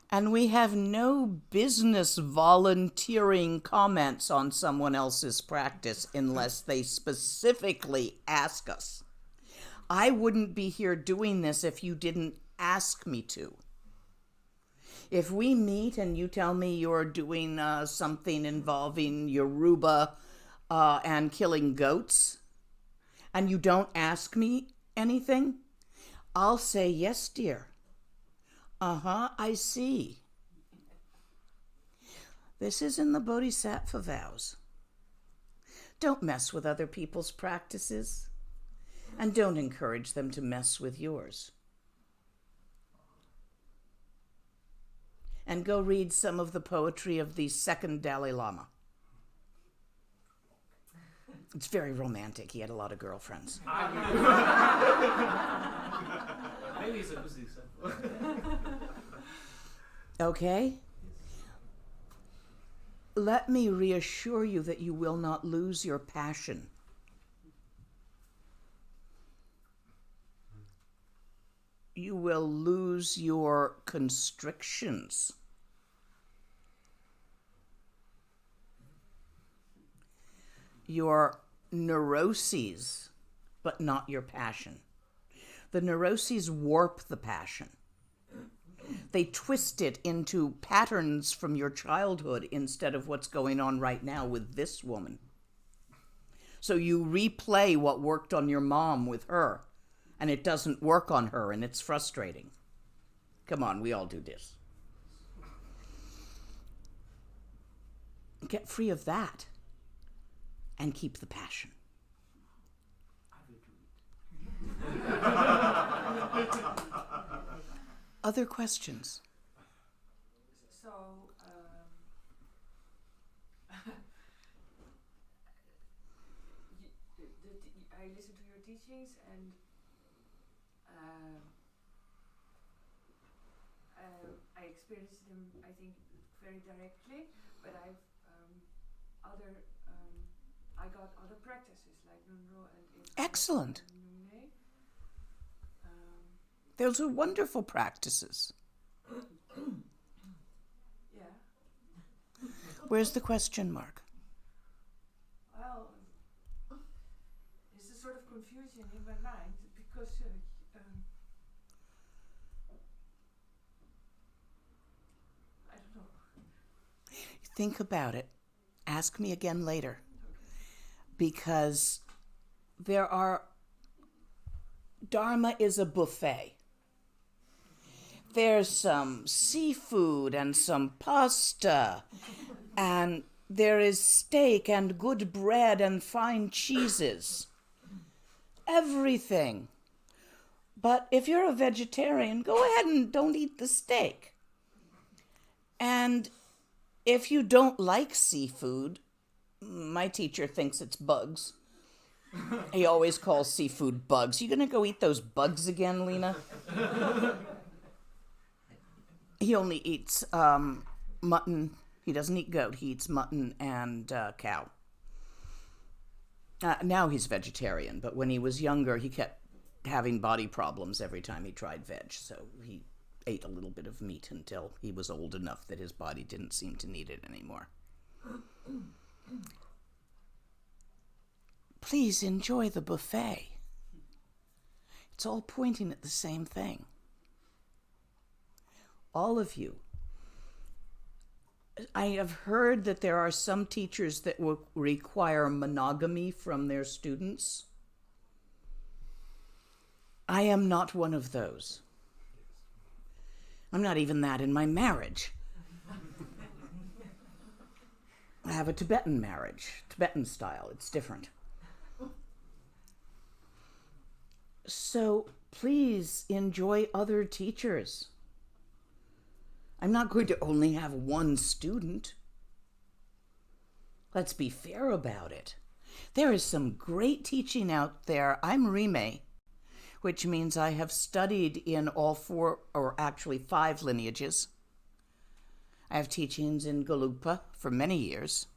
C: And we have no business volunteering comments on someone else's practice unless they specifically ask us. I wouldn't be here doing this if you didn't ask me to. If we meet and you tell me you're doing something involving Yoruba and killing goats, and you don't ask me anything, I'll say, yes, dear. I see. This is in the Bodhisattva vows. Don't mess with other people's practices, and don't encourage them to mess with yours. And go read some of the poetry of the second Dalai Lama. It's very romantic. He had a lot of girlfriends.
G: Maybe it's a good example.
C: Okay? Let me reassure you that you will not lose your passion. You will lose your constrictions. Your neuroses, but not your passion. The neuroses warp the passion. They twist it into patterns from your childhood instead of what's going on right now with this woman. So you replay what worked on your mom with her, and it doesn't work on her, and it's frustrating. Come on, we all do this. Get free of that and keep the passion. Other questions?
D: So, I listen to your teachings and I experienced them, I think, very directly, but I got other practices like Nunro and
C: Excellent.
D: Nune.
C: Those are wonderful practices.
D: Yeah.
C: Where's the question mark?
D: Well, there's a sort of confusion in my mind because I don't know.
C: Think about it. Ask me again later. Because Dharma is a buffet. There's some seafood and some pasta, and there is steak and good bread and fine cheeses. Everything. But if you're a vegetarian, go ahead and don't eat the steak. And if you don't like seafood, my teacher thinks it's bugs. He always calls seafood bugs. You gonna go eat those bugs again, Lena? He only eats mutton. He doesn't eat goat. He eats mutton and cow. Now he's vegetarian, but when he was younger, he kept having body problems every time he tried veg. So he ate a little bit of meat until he was old enough that his body didn't seem to need it anymore. Please enjoy the buffet. It's all pointing at the same thing. All of you. I have heard that there are some teachers that will require monogamy from their students. I am not one of those. I'm not even that in my marriage. I have a Tibetan marriage, Tibetan style. It's different. So please enjoy other teachers. I'm not going to only have one student. Let's be fair about it. There is some great teaching out there. I'm Rime, which means I have studied in all 4, or actually 5 lineages. I have teachings in Gelugpa for many years.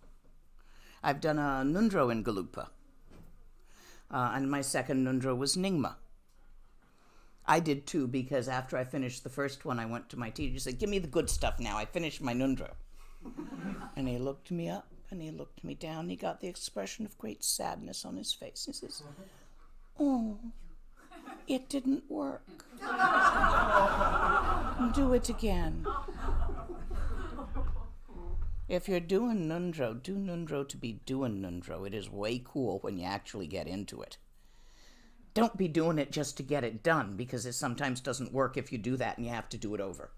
C: I've done a Nundro in Gelugpa. And my second Nundro was Nyingma. I did too, because after I finished the first one, I went to my teacher and said, give me the good stuff now. I finished my Nundro. And he looked me up and he looked me down. He got the expression of great sadness on his face. He says, oh, it didn't work. Do it again. If you're doing Nundro, do Nundro to be doing Nundro. It is way cool when you actually get into it. Don't be doing it just to get it done, because it sometimes doesn't work if you do that and you have to do it over.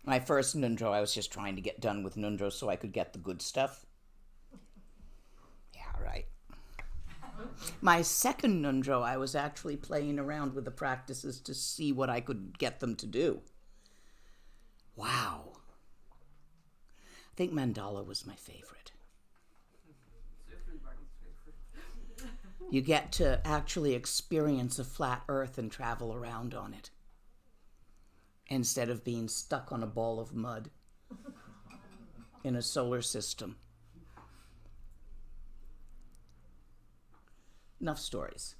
C: My first Nundro, I was just trying to get done with Nundro so I could get the good stuff. Yeah, right. My second Nundro, I was actually playing around with the practices to see what I could get them to do. Wow. I think mandala was my favorite. You get to actually experience a flat earth and travel around on it, instead of being stuck on a ball of mud in a solar system. Enough stories.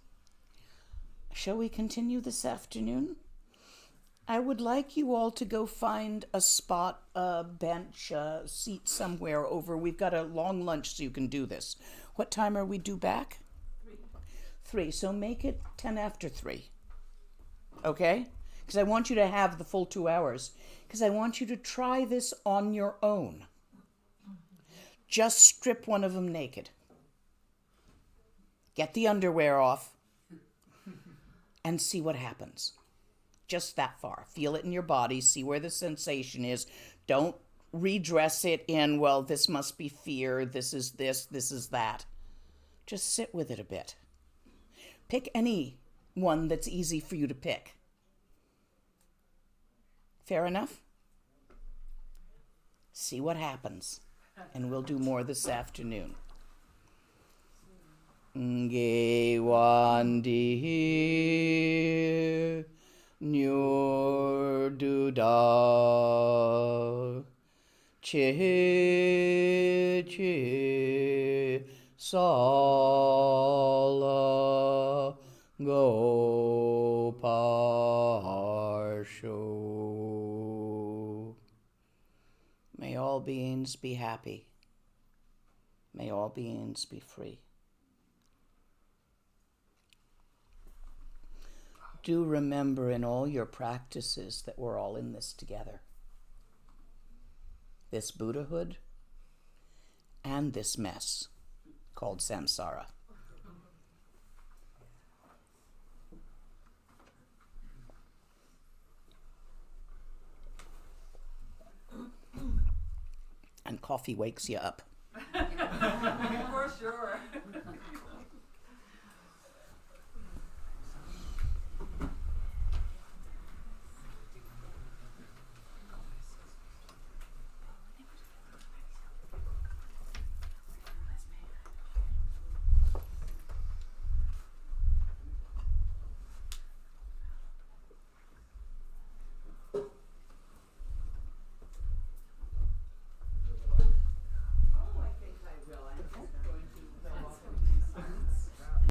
C: Shall we continue this afternoon? I would like you all to go find a spot, a bench, a seat somewhere over. We've got a long lunch so you can do this. What time are we due back? 3. So make it 10 after 3. Okay? Because I want you to have the full 2 hours. Because I want you to try this on your own. Just strip one of them naked. Get the underwear off and see what happens. Just that far. Feel it in your body. See where the sensation is. Don't redress it in, well, this must be fear. This is that. Just sit with it a bit. Pick any one that's easy for you to pick. Fair enough? See what happens. And we'll do more this afternoon. Nge wandi nyur duda che che sala go parsho. May all beings be happy. May all beings be free. Do remember in all your practices that we're all in this together. This Buddhahood and this mess called samsara. And coffee wakes you up.
D: For sure.